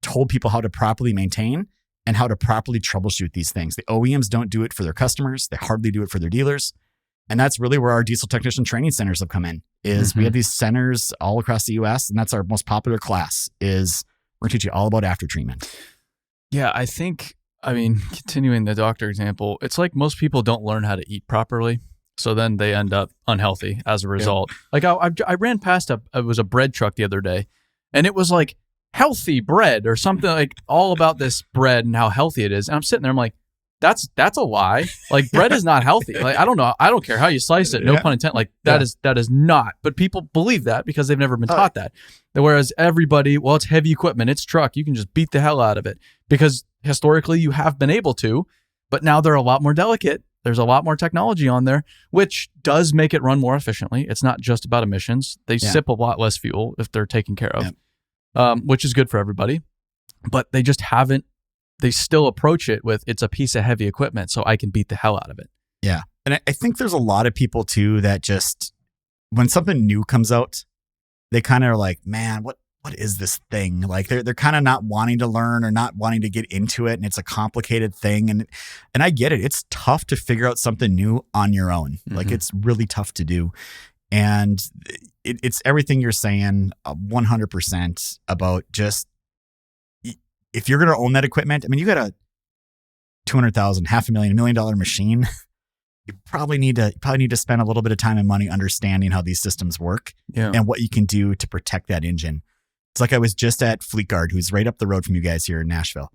told people how to properly maintain and how to properly troubleshoot these things. The OEMs don't do it for their customers. They hardly do it for their dealers. And that's really where our diesel technician training centers have come in, is we have these centers all across the US, and that's our most popular class, is we're going to teach you all about after treatment. Yeah, continuing the doctor example, it's like most people don't learn how to eat properly. So then they end up unhealthy as a result. Yeah. Like I ran past it was a bread truck the other day, and it was like healthy bread or something, like all about this bread and how healthy it is. And I'm sitting there, I'm like, that's a lie. Like bread is not healthy. Like, I don't know. I don't care how you slice it. No pun intended. Like that is not, but people believe that because they've never been taught that. Whereas everybody, well, it's heavy equipment, it's truck. You can just beat the hell out of it because historically you have been able to, but now they're a lot more delicate. There's a lot more technology on there, which does make it run more efficiently. It's not just about emissions. They sip a lot less fuel if they're taken care of. Which is good for everybody, but they still approach it with, it's a piece of heavy equipment, so I can beat the hell out of it. Yeah. And I think there's a lot of people too that just, when something new comes out, they kind of are like, man, what is this thing? Like they're kind of not wanting to learn or not wanting to get into it. And it's a complicated thing. And I get it. It's tough to figure out something new on your own. Like it's really tough to do. And it's everything you're saying 100% about just, if you're going to own that equipment, I mean, you got a $200,000, $500,000, $1 million machine. You probably need to spend a little bit of time and money understanding how these systems work and what you can do to protect that engine. It's like I was just at Fleet Guard, who's right up the road from you guys here in Nashville.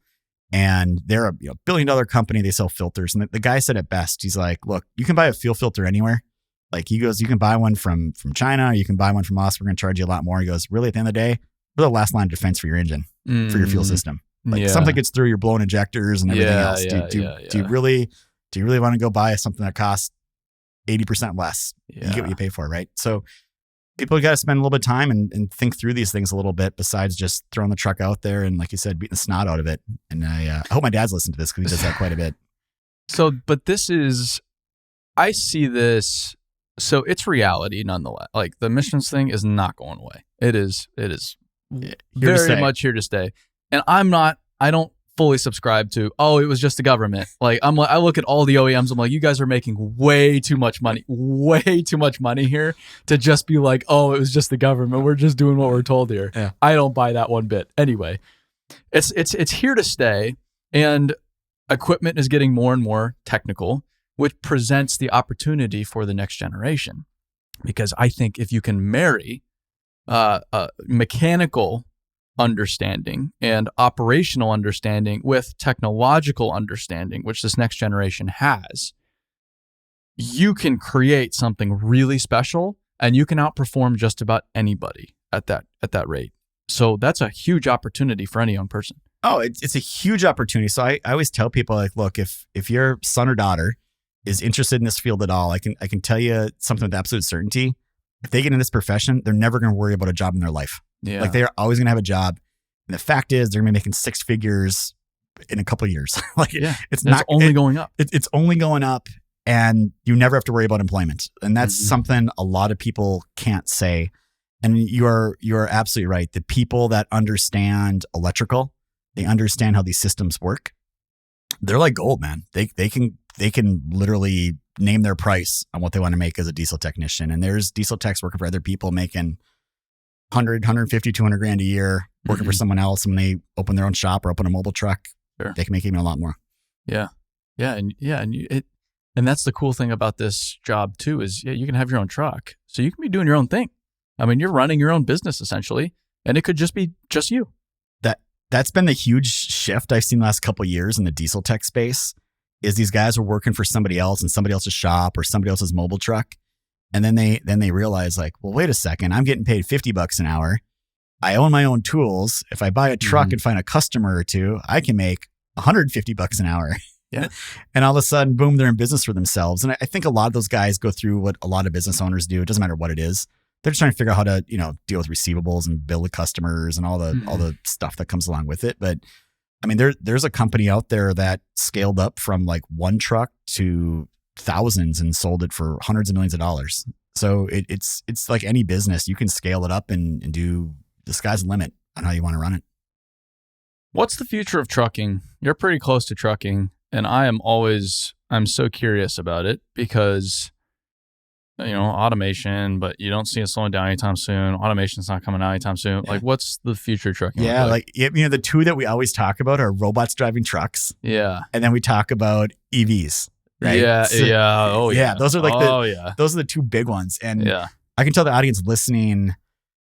And they're a $1 billion company. They sell filters. And the guy said it best. He's like, look, you can buy a fuel filter anywhere. Like he goes, you can buy one from China, or you can buy one from us. We're going to charge you a lot more. He goes, really, at the end of the day, we're the last line of defense for your engine, for your fuel system. Like something gets through your blown injectors and everything else. Do you really want to go buy something that costs 80% less? You get what you pay for, right? So people got to spend a little bit of time and think through these things a little bit, besides just throwing the truck out there and, like you said, beating the snot out of it. And I hope my dad's listened to this, because he does that quite a bit. So, but I see this. So it's reality nonetheless. Like the emissions thing is not going away. It is very much here to stay. And I don't fully subscribe to, it was just the government. Like I look at all the OEMs, I'm like, you guys are making way too much money here to just be like, it was just the government. We're just doing what we're told here. Yeah. I don't buy that one bit. Anyway, it's here to stay, and equipment is getting more and more technical, which presents the opportunity for the next generation. Because I think if you can marry mechanical understanding and operational understanding with technological understanding, which this next generation has, you can create something really special, and you can outperform just about anybody at that rate. So that's a huge opportunity for any young person. Oh, it's a huge opportunity. So I always tell people, like, look, if your son or daughter is interested in this field at all, I can tell you something with absolute certainty. If they get in this profession, they're never going to worry about a job in their life. Yeah. Like, they're always going to have a job. And the fact is, they're going to be making six figures in a couple of years. It's only going up. It's only going up, and you never have to worry about employment. And that's something a lot of people can't say. And you are absolutely right. The people that understand electrical, they understand how these systems work. They're like gold, man. They can literally name their price on what they want to make as a diesel technician. And there's diesel techs working for other people making 100, 150, 200 grand a year working for someone else. And when they open their own shop or open a mobile truck, they can make even a lot more. Yeah. And that's the cool thing about this job too, is you can have your own truck. So you can be doing your own thing. I mean, you're running your own business essentially, and it could just be just you. That's been the huge shift I've seen the last couple of years in the diesel tech space, is these guys are working for somebody else in somebody else's shop or somebody else's mobile truck. And then they realize like, well, wait a second, I'm getting paid $50 an hour. I own my own tools. If I buy a truck and find a customer or two, I can make $150 an hour. Yeah. And all of a sudden, boom, they're in business for themselves. And I think a lot of those guys go through what a lot of business owners do. It doesn't matter what it is. They're just trying to figure out how to, deal with receivables and bill the customers and all the stuff that comes along with it. But I mean, there's a company out there that scaled up from like one truck to thousands and sold it for hundreds of millions of dollars. So it's like any business, you can scale it up and do, the sky's the limit on how you want to run it. What's the future of trucking? You're pretty close to trucking, and I'm so curious about it because automation, but you don't see it slowing down anytime soon. Automation's not coming out anytime soon. Yeah. Like, what's the future of trucking? Yeah, the two that we always talk about are robots driving trucks. Yeah. And then we talk about EVs. Right? Yeah. So, yeah. Oh, yeah. Those are those are the two big ones. And yeah. I can tell the audience listening.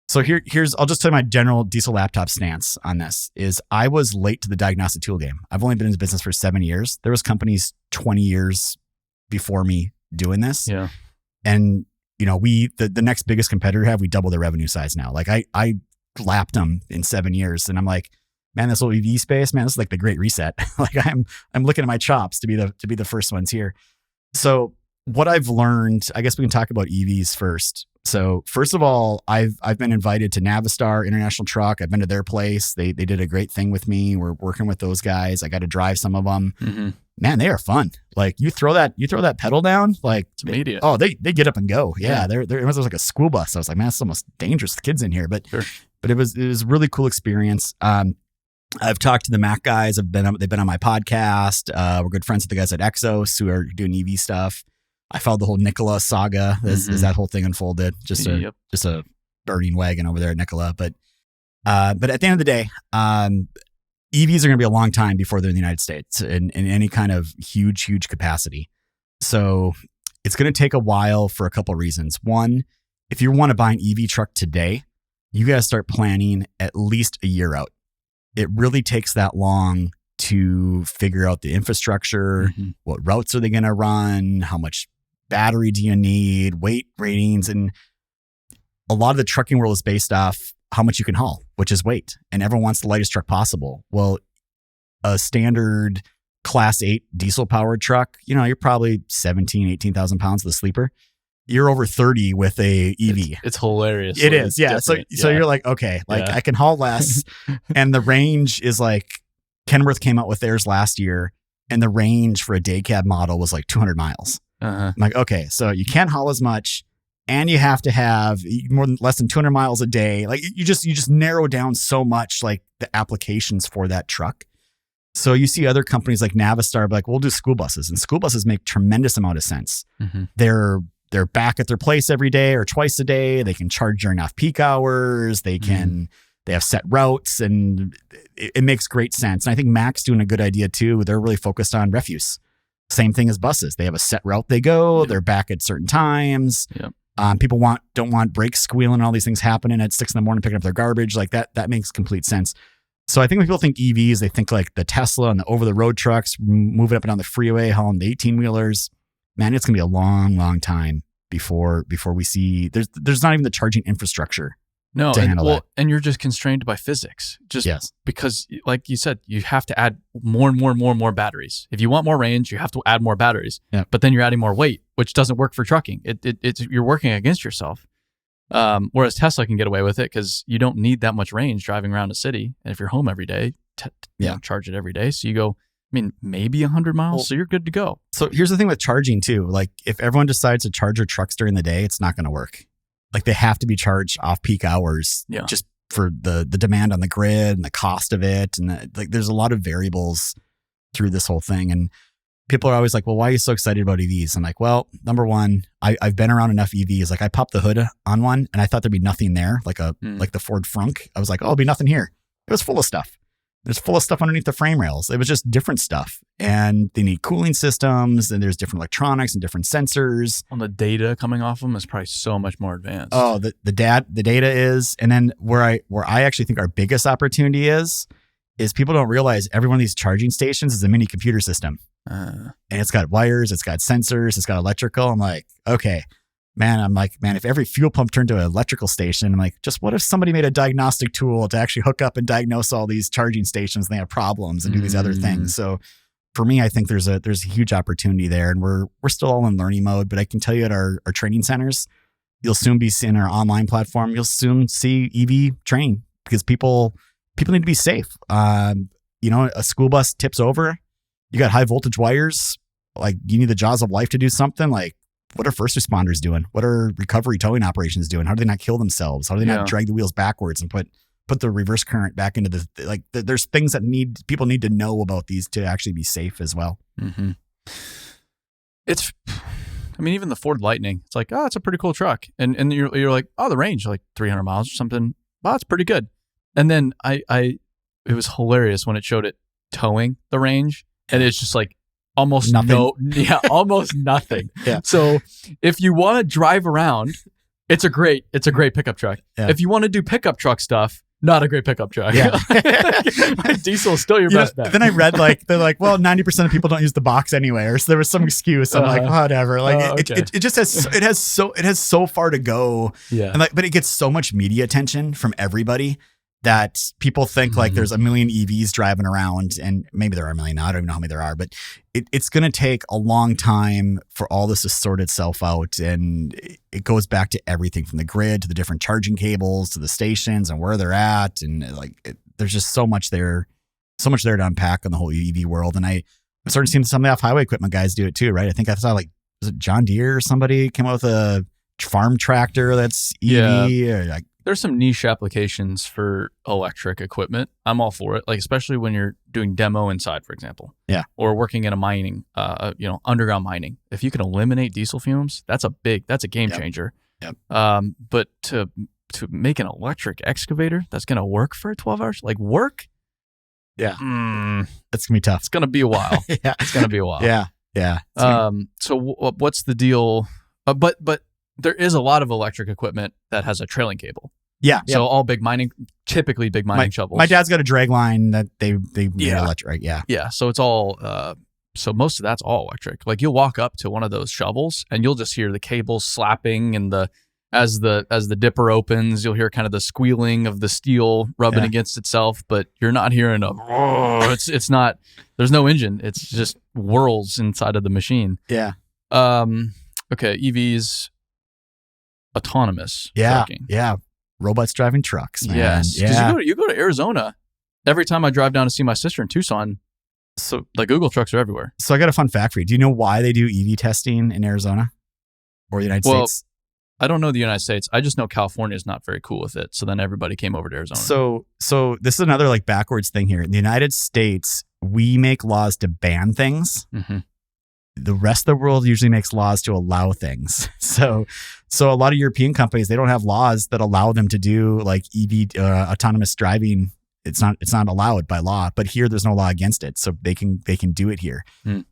So I'll just tell you my general diesel laptop stance on this is I was late to the diagnostic tool game. I've only been in the business for 7 years. There was companies 20 years before me doing this. Yeah. And, the next biggest competitor we double their revenue size now. Like I lapped them in 7 years, and I'm like, man, this little EV space, man, this is like the great reset. Like I'm looking at my chops to be the first ones here. So what I've learned, I guess we can talk about EVs first. So first of all, I've been invited to Navistar International Truck. I've been to their place. They did a great thing with me. We're working with those guys. I got to drive some of them. Mm-hmm. Man, they are fun. Like you throw that pedal down, like it's immediate. They get up and go. Yeah. It was like a school bus. I was like, man, it's almost dangerous. The kids in here, but it was a really cool experience. I've talked to the Mac guys. They've been on my podcast. We're good friends with the guys at Exos who are doing EV stuff. I followed the whole Nikola saga as that whole thing unfolded. Just a burning wagon over there at Nikola. But at the end of the day, EVs are going to be a long time before they're in the United States in any kind of huge capacity. So it's going to take a while for a couple of reasons. One, if you want to buy an EV truck today, you got to start planning at least a year out. It really takes that long to figure out the infrastructure, what routes are they going to run, how much battery do you need, weight ratings, and a lot of the trucking world is based off how much you can haul, which is weight. And everyone wants the lightest truck possible. Well, a standard class 8 diesel powered truck, you're probably 17, 18,000 pounds with a sleeper. You're over 30 with a EV. It's hilarious. It is. Yeah. So you're like, okay, I can haul less. And the range is like, Kenworth came out with theirs last year, and the range for a day cab model was like 200 miles. I'm like, okay, so you can't haul as much, and you have to have less than 200 miles a day. Like you just narrow down so much, like the applications for that truck. So you see other companies like Navistar, like we'll do school buses, and school buses make tremendous amount of sense. They're back at their place every day or twice a day. They can charge during off-peak hours. They have set routes, and it makes great sense. And I think Mac's doing a good idea too. They're really focused on refuse. Same thing as buses. They have a set route they go. Yep. They're back at certain times. Yep. People don't want brakes squealing and all these things happening at 6 a.m. picking up their garbage. Like that makes complete sense. So I think when people think EVs, they think like the Tesla and the over-the-road trucks moving up and down the freeway, hauling the 18-wheelers. Man, it's going to be a long time before we see there's not even the charging infrastructure. No, and you're just constrained by physics. Because, like you said, you have to add more and more batteries. If you want more range, you have to add more batteries. Yeah. But then you're adding more weight, which doesn't work for trucking. You're working against yourself. Whereas Tesla can get away with it because you don't need that much range driving around a city. And if you're home every day, charge it every day. So you go, maybe 100 miles, so you're good to go. So here's the thing with charging too. Like if everyone decides to charge their trucks during the day, it's not going to work. Like they have to be charged off peak hours just for the demand on the grid and the cost of it. And there's a lot of variables through this whole thing. And people are always like, well, why are you so excited about EVs? I'm like, well, number one, I've been around enough EVs. Like I popped the hood on one and I thought there'd be nothing there, like the Ford Frunk. I was like, oh, there'll be nothing here. It was full of stuff. There's full of stuff underneath the frame rails. It was just different stuff. And they need cooling systems and there's different electronics and different sensors. Well, the data coming off them is probably so much more advanced. Oh, the data is. And then where I actually think our biggest opportunity is people don't realize every one of these charging stations is a mini computer system. And it's got wires, it's got sensors, it's got electrical. I'm like, okay. Man, if every fuel pump turned to an electrical station, I'm like, just what if somebody made a diagnostic tool to actually hook up and diagnose all these charging stations and they have problems and do these other things. So for me, I think there's a huge opportunity there, and we're still all in learning mode, but I can tell you at our training centers, you'll soon be seeing our online platform, you'll soon see EV training because people need to be safe. A school bus tips over, you got high voltage wires, like you need the jaws of life to do something. Like, what are first responders doing? What are recovery towing operations doing? How do they not kill themselves? How do they not drag the wheels backwards and put the reverse current back into there's things that people need to know about these to actually be safe as well. Mm-hmm. Even the Ford Lightning, it's like, oh, it's a pretty cool truck. And you're like, oh, the range, like 300 miles or something. Wow, it's pretty good. And then it was hilarious when it showed it towing the range. And it's just like, almost nothing. Almost nothing. Yeah. So if you want to drive around, it's a great pickup truck. Yeah. If you want to do pickup truck stuff, not a great pickup truck. Yeah. Diesel is still your best bet. Then I read they're like, well, 90% of people don't use the box anyway, or so there was some excuse. I'm like, whatever. Like it just has so far to go. Yeah. And but it gets so much media attention from everybody that people think like there's a million EVs driving around, and maybe there are a million now. I don't even know how many there are, but it's going to take a long time for all this to sort itself out. And it goes back to everything from the grid to the different charging cables to the stations and where they're at. And there's just so much there to unpack in the whole EV world. And I'm starting to see some of the off-highway equipment guys do it too, right? I think I saw was it John Deere or somebody came out with a farm tractor that's EV. Yeah. There's some niche applications for electric equipment. I'm all for it, like especially when you're doing demo inside, for example. Yeah. Or working in a mining, underground mining. If you can eliminate diesel fumes, that's a game changer. Yep. But to make an electric excavator that's going to work for 12 hours, yeah, it's gonna be tough. It's going to be a while. Yeah, it's going to be a while. Yeah. So what's the deal? But there is a lot of electric equipment that has a trailing cable. Yeah. So all typically big mining shovels. My dad's got a drag line that they made electric. Yeah. Yeah. So it's all, so most of that's all electric. Like you'll walk up to one of those shovels and you'll just hear the cables slapping and as the dipper opens, you'll hear kind of the squealing of the steel rubbing against itself, but you're not hearing it's not, there's no engine. It's just whirls inside of the machine. Yeah. Okay. EVs. Autonomous trucking. Yeah. Robots driving trucks, man. Yes. Because you go to Arizona, every time I drive down to see my sister in Tucson, so the Google trucks are everywhere. So I got a fun fact for you. Do you know why they do EV testing in Arizona or the United States? I don't know the United States. I just know California is not very cool with it. So then everybody came over to Arizona. So this is another backwards thing here. In the United States, we make laws to ban things. Mm-hmm. The rest of the world usually makes laws to allow things. So a lot of European companies, they don't have laws that allow them to do EV autonomous driving. It's not allowed by law, but here there's no law against it. So they can do it here. In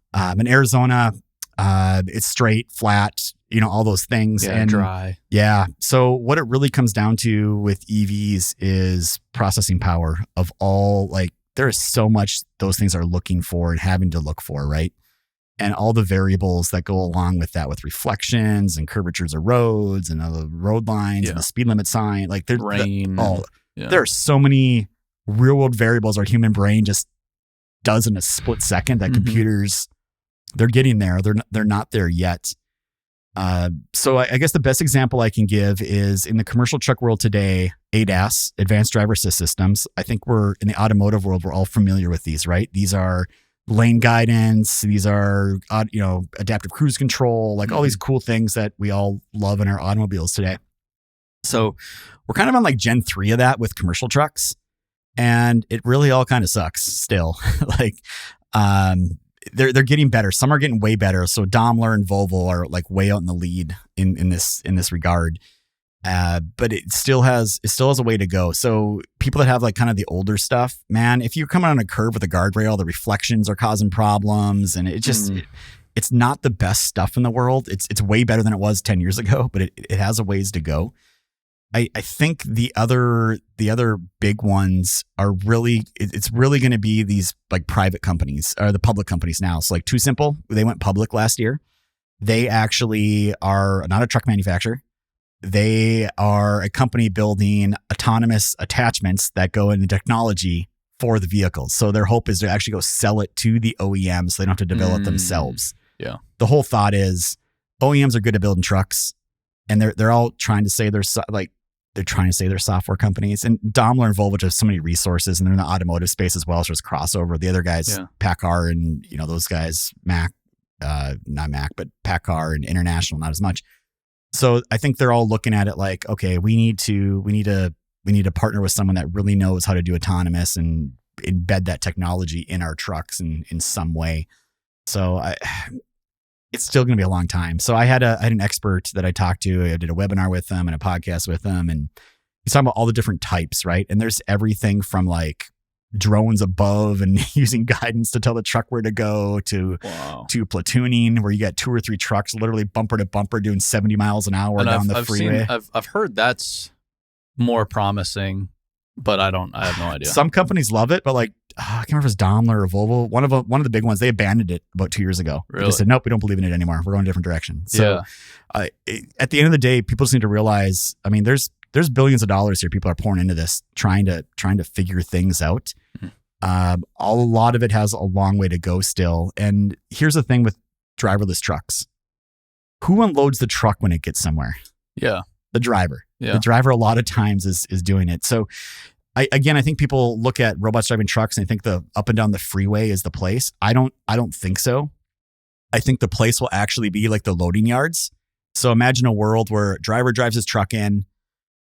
Arizona, it's straight, flat, all those things. Yeah, and dry. Yeah. So what it really comes down to with EVs is processing power of all, there is so much those things are looking for and having to look for, right? And all the variables that go along with that, with reflections and curvatures of roads and the road lines and the speed limit sign, rain. There are so many real world variables our human brain just does in a split second that computers, they're getting there. They're not there yet. So I guess the best example I can give is in the commercial truck world today, ADAS, Advanced Driver Assist Systems. I think we're in the automotive world, we're all familiar with these, right? These are lane guidance. These are, adaptive cruise control, like all these cool things that we all love in our automobiles today. So we're kind of on like Gen 3 of that with commercial trucks. And it really all kind of sucks still. Like, they're getting better. Some are getting way better. So Daimler and Volvo are like way out in the lead in this regard. But it still has a way to go. So people that have like kind of the older stuff, man, if you're coming on a curve with a guardrail, the reflections are causing problems, and it just it's not the best stuff in the world. It's way better than it was 10 years ago, but it has a ways to go. I think the other big ones are it's really going to be these like private companies or the public companies now. So like Too Simple, they went public last year. They actually are not a truck manufacturer. They are a company building autonomous attachments that go in the technology for the vehicles. So their hope is to actually go sell it to the OEMs so they don't have to develop themselves. Yeah. The whole thought is OEMs are good at building trucks, and they're all trying to say they're trying to say they're software companies. And Daimler and Volvo have so many resources, and they're in the automotive space as well. So there's crossover. The other guys, PACCAR and those guys, not Mac, but PACCAR and International, not as much. So I think they're all looking at it like, okay, we need to partner with someone that really knows how to do autonomous and embed that technology in our trucks in some way. So it's still going to be a long time. So I had an expert that I talked to. I did a webinar with them and a podcast with them, and he's talking about all the different types, right? And there's everything from like drones above and using guidance to tell the truck where to go to platooning, where you got 2 or 3 trucks literally bumper to bumper doing 70 miles an hour down the freeway. I've heard that's more promising, but I have no idea. Some companies love it, but like I can't remember if it's Daimler or Volvo. One of the big ones, they abandoned it about 2 years ago. Really? They said, nope, we don't believe in it anymore. We're going a different direction. So at the end of the day, people just need to realize, I mean, there's billions of dollars here. People are pouring into this, trying to figure things out. A lot of it has a long way to go still. And here's the thing with driverless trucks. Who unloads the truck when it gets somewhere? Yeah. The driver. Yeah. The driver a lot of times is doing it. So I think people look at robots driving trucks and they think the up and down the freeway is the place. I don't think so. I think the place will actually be like the loading yards. So imagine a world where a driver drives his truck in,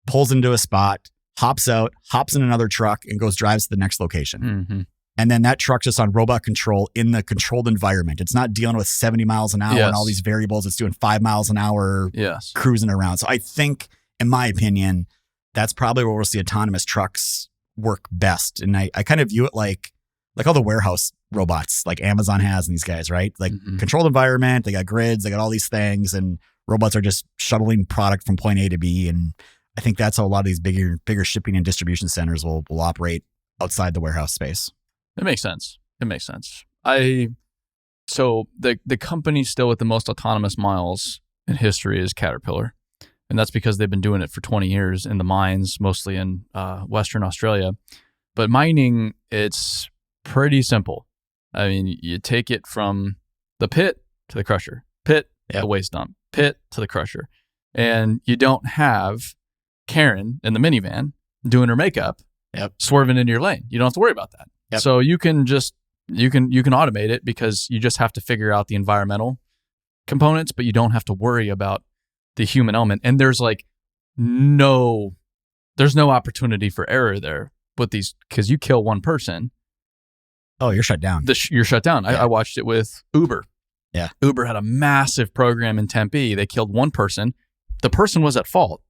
pulls into a spot, hops out, hops in another truck, and drives to the next location. Mm-hmm. And then that truck's just on robot control in the controlled environment. It's not dealing with 70 miles an hour and all these variables. It's doing 5 miles an hour cruising around. So I think, in my opinion, that's probably where we'll see autonomous trucks work best. And I kind of view it like all the warehouse robots like Amazon has and these guys, right? Like controlled environment, they got grids, they got all these things, and robots are just shuttling product from point A to B. And I think that's how a lot of these bigger shipping and distribution centers will operate outside the warehouse space. It makes sense. So the company still with the most autonomous miles in history is Caterpillar. And that's because they've been doing it for 20 years in the mines, mostly in Western Australia. But mining, it's pretty simple. I mean, you take it from the pit to the crusher, pit to the waste dump, pit to the crusher. And you don't have Karen in the minivan doing her makeup, swerving into your lane. You don't have to worry about that. Yep. So you can automate it because you just have to figure out the environmental components, but you don't have to worry about the human element. And there's no opportunity for error there with these, because you kill one person. Oh, you're shut down. You're shut down. Yeah. I watched it with Uber. Yeah. Uber had a massive program in Tempe. They killed one person. The person was at fault.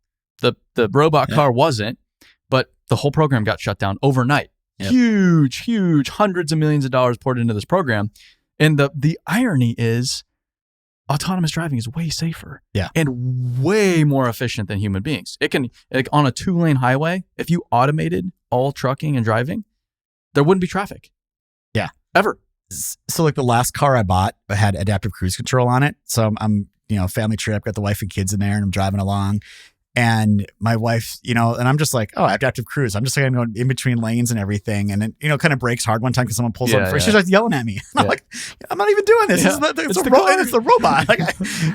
The robot car wasn't, but the whole program got shut down overnight. Yep. Huge, hundreds of millions of dollars poured into this program. And the irony is autonomous driving is way safer and way more efficient than human beings. It can, like on a 2-lane highway, if you automated all trucking and driving, there wouldn't be traffic. Yeah. Ever. So like the last car I bought had adaptive cruise control on it. So I'm family trip, got the wife and kids in there and I'm driving along. And my wife, and I'm just like, oh, adaptive cruise. I'm just like going in between lanes and everything. And it, kind of breaks hard one time because someone pulls up. She's like yelling at me. And I'm like, I'm not even doing this. It's the robot. Like,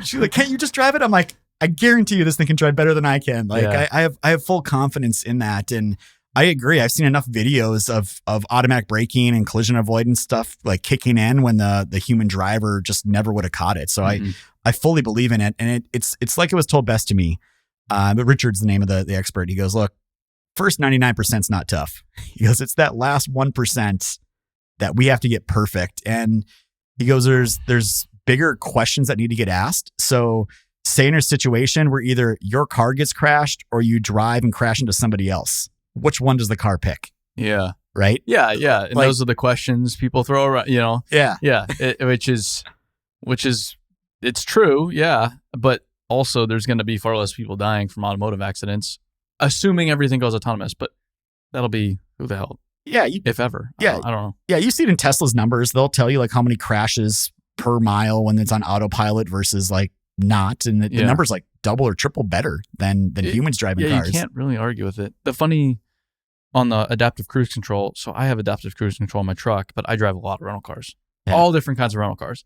she's like, can't you just drive it? I'm like, I guarantee you this thing can drive better than I can. Like, I have full confidence in that. And I agree. I've seen enough videos of automatic braking and collision avoidance stuff like kicking in when the human driver just never would have caught it. So I fully believe in it. And it's like it was told best to me. But Richard's the name of the expert. He goes, look, first 99% is not tough. He goes, it's that last 1% that we have to get perfect. And he goes, there's bigger questions that need to get asked. So say in a situation where either your car gets crashed or you drive and crash into somebody else, which one does the car pick? Yeah. Right? Yeah. Yeah. And those are the questions people throw around, Yeah. Yeah. Which is, it's true. Yeah. But also, there's going to be far less people dying from automotive accidents, assuming everything goes autonomous. But that'll be who the hell? Yeah, if ever. Yeah, I don't know. Yeah, you see it in Tesla's numbers. They'll tell you like how many crashes per mile when it's on autopilot versus like not, and the number's like double or triple better than humans driving cars. You can't really argue with it. The funny on the adaptive cruise control. So I have adaptive cruise control in my truck, but I drive a lot of rental cars, all different kinds of rental cars.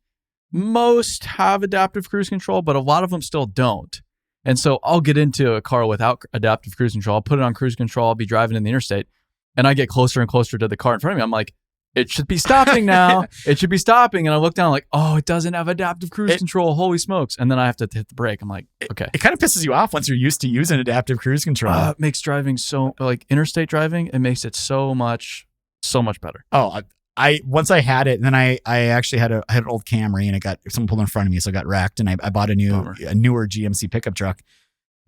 Most have adaptive cruise control, but a lot of them still don't. And so I'll get into a car without adaptive cruise control. I'll put it on cruise control. I'll be driving in the interstate and I get closer and closer to the car in front of me. I'm like, it should be stopping now. It should be stopping. And I look down like, oh, it doesn't have adaptive cruise control. Holy smokes. And then I have to hit the brake. I'm like, okay. It kind of pisses you off once you're used to using adaptive cruise control. It makes driving interstate driving, it makes it so much better. Oh, I once I had it, and then I actually had an old Camry, and someone pulled in front of me, so it got wrecked, and I bought a newer GMC pickup truck,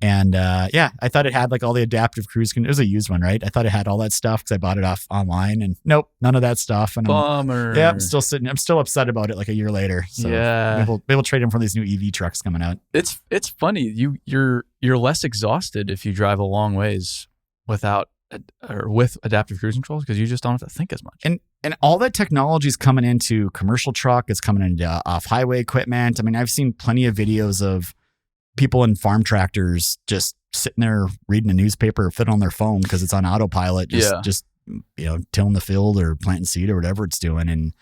and I thought it had like all the adaptive cruise control. It was a used one, right? I thought it had all that stuff because I bought it off online, and nope, none of that stuff. And bummer. I'm still upset about it like a year later. So maybe we'll trade them for these new EV trucks coming out. It's funny. You're less exhausted if you drive a long ways without or with adaptive cruise controls because you just don't have to think as much. And all that technology is coming into commercial truck. It's coming into off-highway equipment. I mean, I've seen plenty of videos of people in farm tractors just sitting there reading a newspaper or fiddling on their phone because it's on autopilot, just tilling the field or planting seed or whatever it's doing. And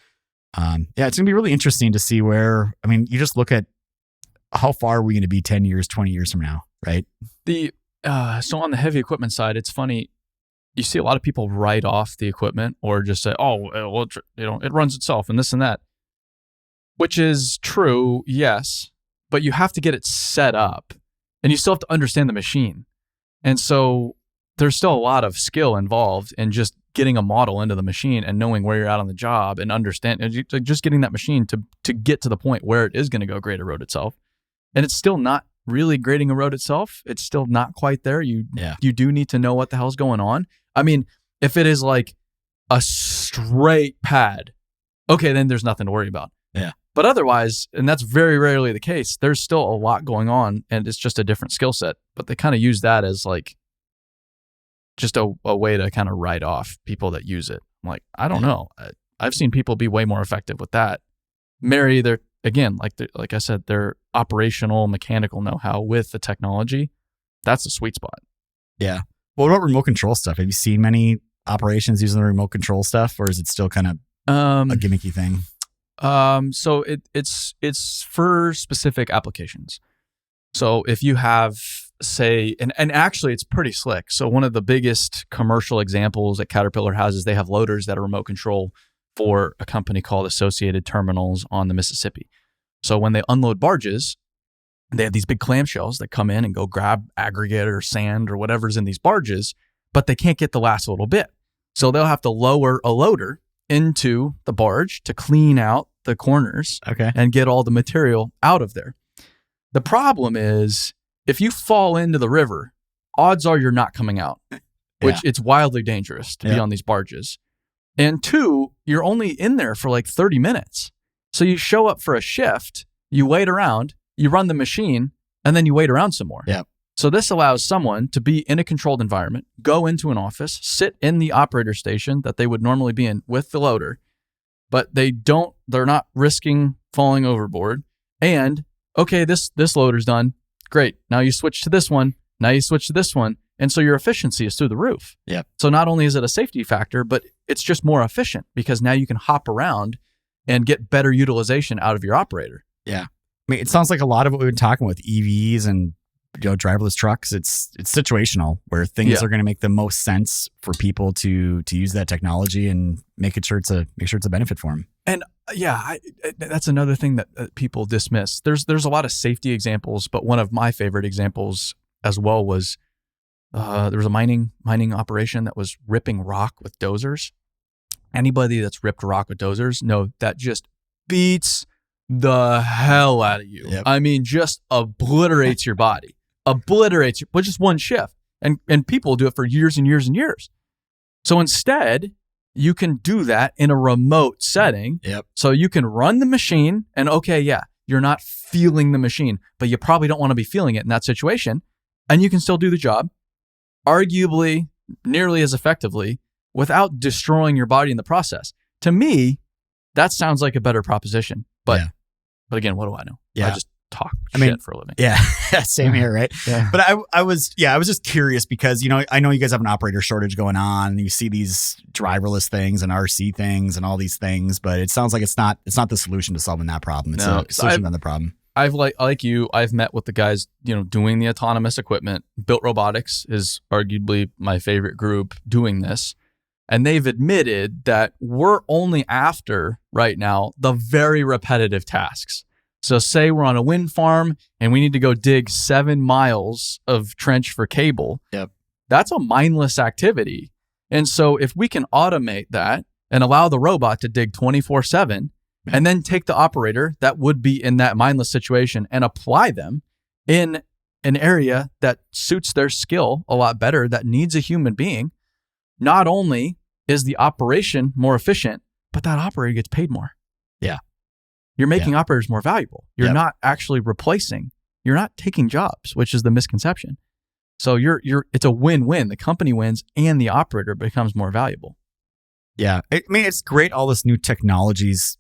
it's going to be really interesting to see where, I mean, you just look at how far are we going to be 10 years, 20 years from now, right? So on the heavy equipment side, it's funny. You see a lot of people write off the equipment or just say, oh, well, it runs itself and this and that, which is true, yes, but you have to get it set up and you still have to understand the machine. And so there's still a lot of skill involved in just getting a model into the machine and knowing where you're at on the job and just getting that machine to get to the point where it is going to go grade a road itself. And it's still not really grading a road itself. It's still not quite there. You do need to know what the hell's going on. I mean, if it is like a straight pad, okay, then there's nothing to worry about. Yeah. But otherwise, and that's very rarely the case, there's still a lot going on and it's just a different skill set. But they kind of use that as like just a way to kind of write off people that use it. I'm like, I don't know. I've seen people be way more effective with that. Marry their, again, like I said, their operational mechanical know-how with the technology. That's the sweet spot. Yeah. What about remote control stuff? Have you seen many operations using the remote control stuff, or is it still kind of a gimmicky thing? So it's for specific applications. So if you have, say, and actually it's pretty slick. So one of the biggest commercial examples that Caterpillar has is they have loaders that are remote control for a company called Associated Terminals on the Mississippi. So when they unload barges, they have these big clamshells that come in and go grab aggregate or sand or whatever's in these barges, but they can't get the last little bit. So they'll have to lower a loader into the barge to clean out the corners and get all the material out of there. The problem is if you fall into the river, odds are you're not coming out, which it's wildly dangerous to be on these barges. And two, you're only in there for like 30 minutes. So you show up for a shift, you wait around, you run the machine, and then you wait around some more. Yeah. So this allows someone to be in a controlled environment, go into an office, sit in the operator station that they would normally be in with the loader, but they're not risking falling overboard. And okay, this loader's done. Great. Now you switch to this one. Now you switch to this one. And so your efficiency is through the roof. Yep. So not only is it a safety factor, but it's just more efficient because now you can hop around and get better utilization out of your operator. Yeah. I mean, it sounds like a lot of what we've been talking with EVs and driverless trucks. It's situational where things are going to make the most sense for people to use that technology and make sure it's a benefit for them. And that's another thing that people dismiss. There's a lot of safety examples, but one of my favorite examples as well was there was a mining operation that was ripping rock with dozers. Anybody that's ripped rock with dozers know that just beats the hell out of you. Yep. I mean, just obliterates your body. Obliterates you with just one shift. And people do it for years and years and years. So instead, you can do that in a remote setting. Yep. So you can run the machine and you're not feeling the machine, but you probably don't want to be feeling it in that situation. And you can still do the job, arguably nearly as effectively without destroying your body in the process. To me, that sounds like a better proposition. But again, what do I know? Yeah. I just talk shit for a living. Yeah. Same here, right? Yeah. But I was just curious because, I know you guys have an operator shortage going on and you see these driverless things and RC things and all these things, but it sounds like it's not the solution to solving that problem. It's a solution to the problem. I've I've met with the guys, doing the autonomous equipment. Built Robotics is arguably my favorite group doing this. And they've admitted that we're only after right now the very repetitive tasks. So say we're on a wind farm and we need to go dig 7 miles of trench for cable. Yep. That's a mindless activity. And so if we can automate that and allow the robot to dig 24/7 and then take the operator that would be in that mindless situation and apply them in an area that suits their skill a lot better, that needs a human being, not only is the operation more efficient, but that operator gets paid more. Yeah. You're making operators more valuable. You're not actually replacing. You're not taking jobs, which is the misconception. So it's a win-win. The company wins and the operator becomes more valuable. Yeah. I mean, it's great, all this new technologies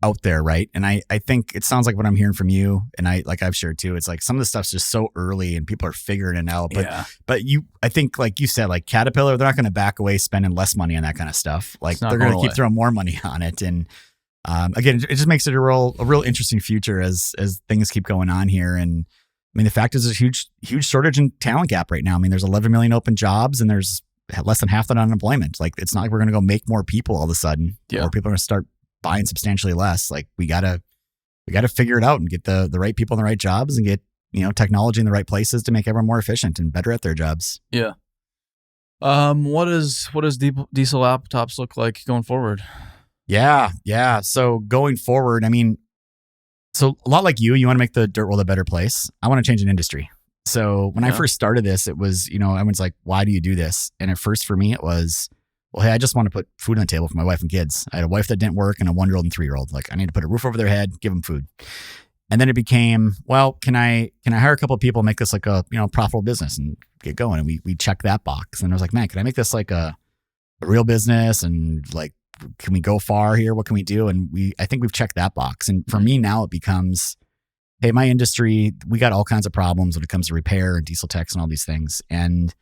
out there, right? And I think it sounds like what I'm hearing from you, and I've shared too, it's like some of the stuff's just so early and people are figuring it out. But I think like you said, like Caterpillar, they're not going to back away spending less money on that kind of stuff. Like they're going to keep throwing more money on it. And again, it just makes it a real interesting future as things keep going on here. And I mean, the fact is there's a huge shortage in talent gap right now. I mean, there's 11 million open jobs and there's less than half that unemployment. Like it's not like we're going to go make more people all of a sudden, or people are going to start buying substantially less. Like we gotta figure it out and get the right people in the right jobs and get technology in the right places to make everyone more efficient and better at their jobs. Yeah. What does diesel laptops look like going forward? Yeah. So going forward, I mean, so a lot like you want to make the dirt world a better place. I want to change an industry. So when I first started this, it was, everyone's like, why do you do this? And at first for me, it was, well, hey, I just want to put food on the table for my wife and kids. I had a wife that didn't work and a 1-year-old and 3-year-old. Like I need to put a roof over their head, give them food. And then it became, well, can I hire a couple of people and make this like a, profitable business and get going? And we check that box. And I was like, man, can I make this like a real business? And like, can we go far here? What can we do? And I think we've checked that box. And for me now it becomes, hey, my industry, we got all kinds of problems when it comes to repair and diesel techs and all these things. And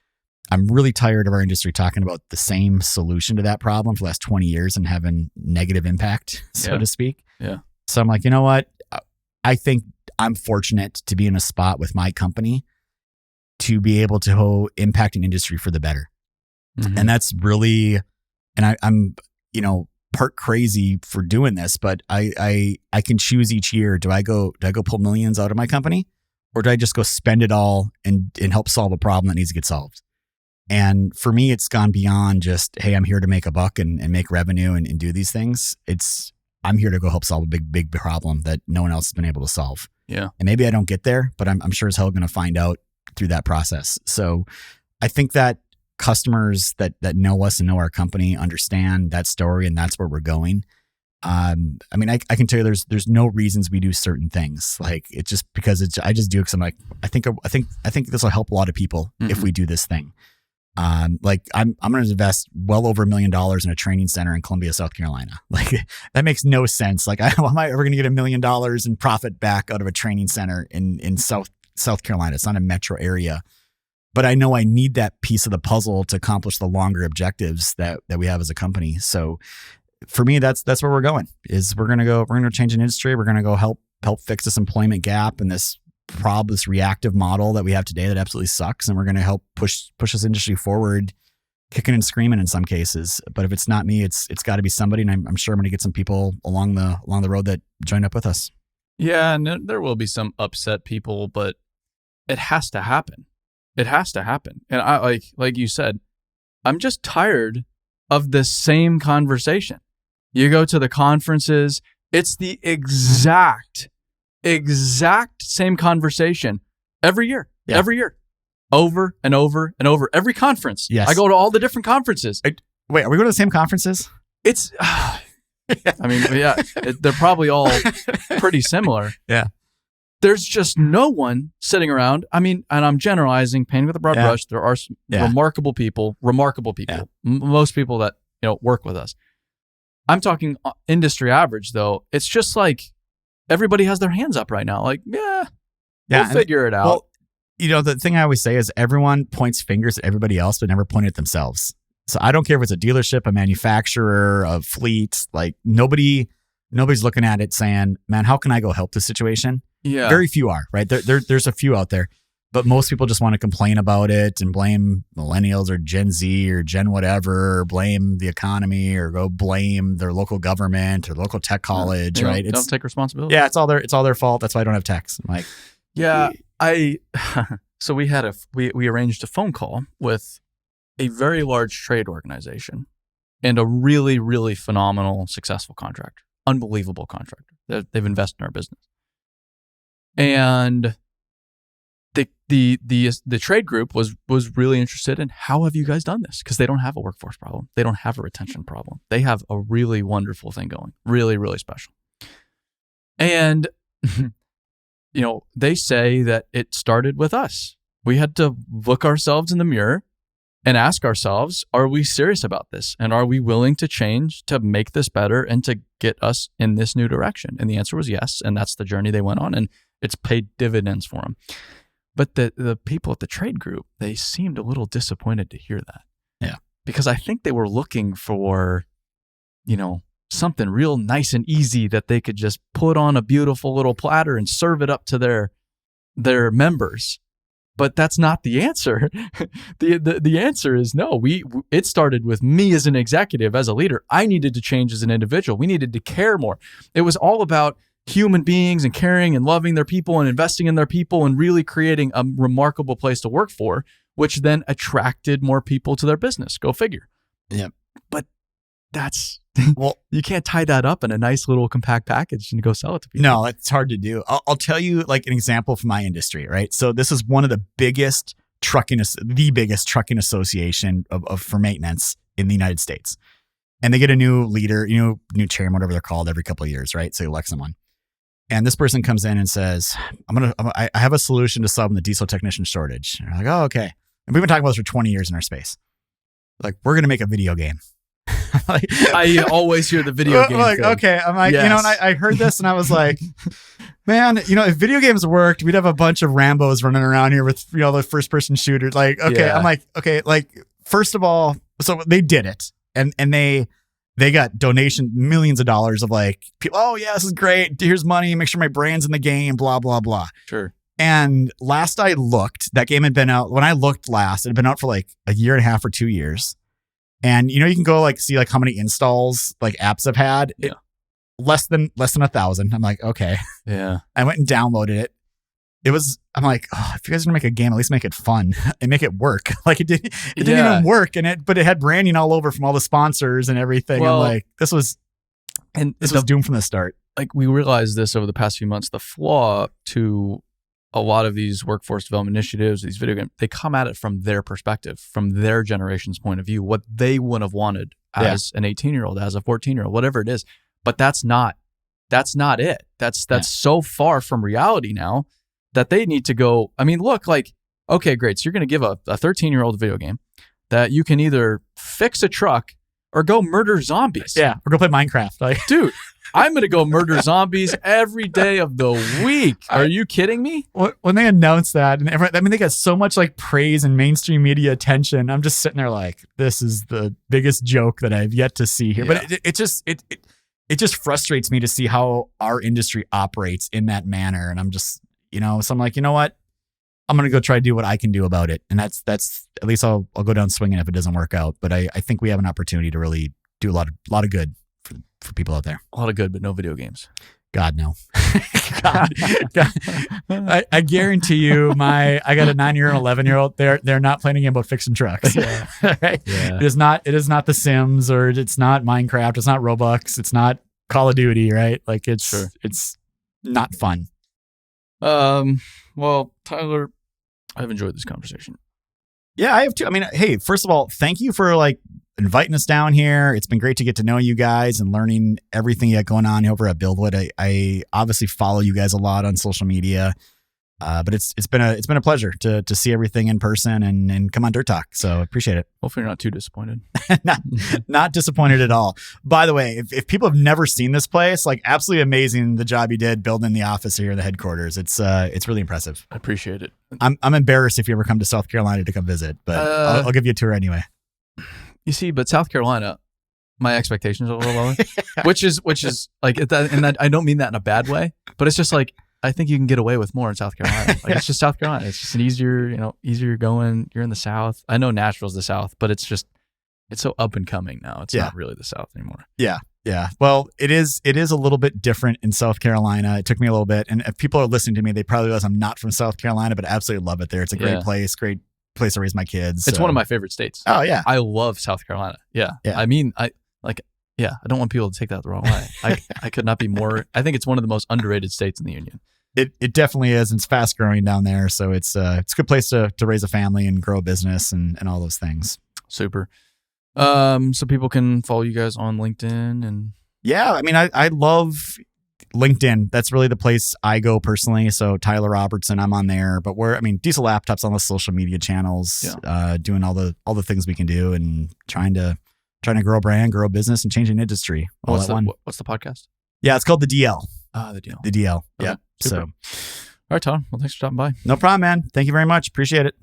I'm really tired of our industry talking about the same solution to that problem for the last 20 years and having negative impact, so to speak. Yeah. So I'm like, you know what? I think I'm fortunate to be in a spot with my company to be able to impact an industry for the better. Mm-hmm. And that's really, and I'm, part crazy for doing this, but I can choose each year. Do I go pull millions out of my company, or do I just go spend it all and help solve a problem that needs to get solved? And for me, it's gone beyond just, hey, I'm here to make a buck and make revenue and do these things. I'm here to go help solve a big problem that no one else has been able to solve. Yeah. And maybe I don't get there, but I'm sure as hell going to find out through that process. So I think that customers that know us and know our company understand that story, and that's where we're going. I mean, I can tell you there's no reasons we do certain things. Like it's just because I just do it because I'm like, I think this will help a lot of people if we do this thing. Like I'm going to invest well over $1 million in a training center in Columbia, South Carolina. Like that makes no sense. Like how am I ever going to get $1 million in profit back out of a training center in South Carolina? It's not a metro area. but I know I need that piece of the puzzle to accomplish the longer objectives that we have as a company. So for me, that's where we're going. Is we're gonna change an industry. We're gonna go help fix this employment gap and this reactive model that we have today that absolutely sucks, and we're gonna help push this industry forward, kicking and screaming in some cases. But if it's not me, it's got to be somebody, and I'm sure I'm going to get some people along the road that join up with us. Yeah, and there will be some upset people, but it has to happen. It has to happen. And I like you said, I'm just tired of this same conversation. You go to the conferences, it's the exact same conversation every year. Yeah. Every year. Over and over and over. Every conference. Yes. I go to all the different conferences. Wait, are we going to the same conferences? It's, I mean, yeah, they're probably all pretty similar. Yeah. There's just no one sitting around. I mean, and I'm generalizing, painting with a broad brush. There are some remarkable people, most people that, work with us. I'm talking industry average though. It's just like everybody has their hands up right now. Like, we'll figure it out. Well, the thing I always say is everyone points fingers at everybody else, but never point at themselves. So I don't care if it's a dealership, a manufacturer, a fleet, like nobody's looking at it saying, man, how can I go help this situation? Yeah. Very few are, right? There's a few out there, but most people just want to complain about it and blame millennials or Gen Z or Gen whatever, or blame the economy or go blame their local government or local tech college, right? Don't take responsibility. Yeah, it's all their fault. That's why I don't have techs. I'm like, yeah, so we had we arranged a phone call with a very large trade organization and a really, really phenomenal, successful contractor, unbelievable contractor. They've invested in our business. And the trade group was really interested in how have you guys done this? Because they don't have a workforce problem. They don't have a retention problem. They have a really wonderful thing going, really, really special. And they say that it started with us. We had to look ourselves in the mirror and ask ourselves, are we serious about this? And are we willing to change to make this better and to get us in this new direction? And the answer was yes. And that's the journey they went on. And it's paid dividends for them. But the people at the trade group, they seemed a little disappointed to hear that. Yeah. Because I think they were looking for, something real nice and easy that they could just put on a beautiful little platter and serve it up to their members. But that's not the answer. The answer is no. It started with me as an executive, as a leader. I needed to change as an individual. We needed to care more. It was all about human beings and caring and loving their people and investing in their people and really creating a remarkable place to work for, which then attracted more people to their business. Go figure. Yeah. But you can't tie that up in a nice little compact package and go sell it to people. No, it's hard to do. I'll tell you like an example from my industry, right? So this is one of the biggest trucking association for maintenance in the United States. And they get a new leader, new chairman, whatever they're called, every couple of years, right? So you elect someone. And this person comes in and says, I have a solution to solving the diesel technician shortage. And they're like, oh, okay. And we've been talking about this for 20 years in our space. Like, we're going to make a video game. Like, I always hear the video game like, thing. Okay. I'm like, yes. And I heard this and I was like, man, if video games worked, we'd have a bunch of Rambos running around here with, the first person shooters. Like, okay. Yeah. I'm like, okay, like, first of all, so they did it and they got millions of dollars of like, people, oh yeah, this is great. Here's money. Make sure my brand's in the game, blah, blah, blah. Sure. And last I looked, that game had been out. When I looked last, it had been out for like a year and a half or 2 years. And you can go like see like how many installs like apps have had. Yeah. Less than 1,000. I'm like, okay. Yeah. I went and downloaded it. I'm like, oh, if you guys are gonna make a game, at least make it fun and make it work. Like it didn't even work but it had branding all over from all the sponsors and everything. Well, I'm like, this was doomed from the start. Like we realized this over the past few months, the flaw to a lot of these workforce development initiatives, these video games, they come at it from their perspective, from their generation's point of view, what they would have wanted as an 18-year-old, as a 14-year-old, whatever it is. But that's not it. That's so far from reality now that they need to go, I mean, look, like, okay, great. So you're going to give a 13-year-old video game that you can either fix a truck or go murder zombies. Yeah, or go play Minecraft. Like, dude, I'm going to go murder zombies every day of the week. Are you kidding me? When they announced that, and they got so much like praise and mainstream media attention. I'm just sitting there like, this is the biggest joke that I've yet to see here. Yeah. But it just frustrates me to see how our industry operates in that manner. And I'm just, so I'm like, you know what? I'm going to go try to do what I can do about it. And that's at least I'll go down swinging if it doesn't work out. But I think we have an opportunity to really do a lot of good for people out there. A lot of good, but no video games. God, no. God. I guarantee you I got a 9-year-old and 11-year-old. They're not playing a game about fixing trucks. Yeah. Right? Yeah. It is not The Sims, or it's not Minecraft. It's not Roblox. It's not Call of Duty, right? Like it's not fun. Well, Tyler, I've enjoyed this conversation. Yeah, I have too. I mean, hey, first of all, thank you for like inviting us down here. It's been great to get to know you guys and learning everything you got going on over at Buildwood. I obviously follow you guys a lot on social media, but it's been a pleasure to see everything in person and come on Dirt Talk. So appreciate it. Hopefully you're not too disappointed. not disappointed at all. By the way, if people have never seen this place, like absolutely amazing the job you did building the office here in the headquarters. It's really impressive. I appreciate it. I'm embarrassed if you ever come to South Carolina to come visit, but I'll give you a tour anyway. You see, but South Carolina, my expectations are a little lower, which is like that, and that I don't mean that in a bad way, but it's just like I think you can get away with more in South Carolina. Like it's just South Carolina. It's just an easier going. You're in the South. I know Nashville's the South, but it's so up and coming now. It's not really the South anymore. Yeah. Yeah. Well, it is a little bit different in South Carolina. It took me a little bit. And if people are listening to me, they probably realize I'm not from South Carolina, but I absolutely love it there. It's a great place to raise my kids. It's one of my favorite states. Oh yeah. I love South Carolina. Yeah. I mean, I don't want people to take that the wrong way. I could not be more. I think it's one of the most underrated states in the union. It definitely is. It's fast growing down there. So it's a good place to raise a family and grow a business and all those things. Super. So people can follow you guys on LinkedIn and. Yeah. I mean, I love LinkedIn. That's really the place I go personally. So Tyler Robertson, I'm on there, but Diesel Laptops on the social media channels, doing all the things we can do and trying to grow a brand, grow a business, and change an industry. What's the podcast? Yeah, it's called The DL. The DL. The DL. Okay. Yeah. Super. So, all right, Tom. Well, thanks for stopping by. No problem, man. Thank you very much. Appreciate it.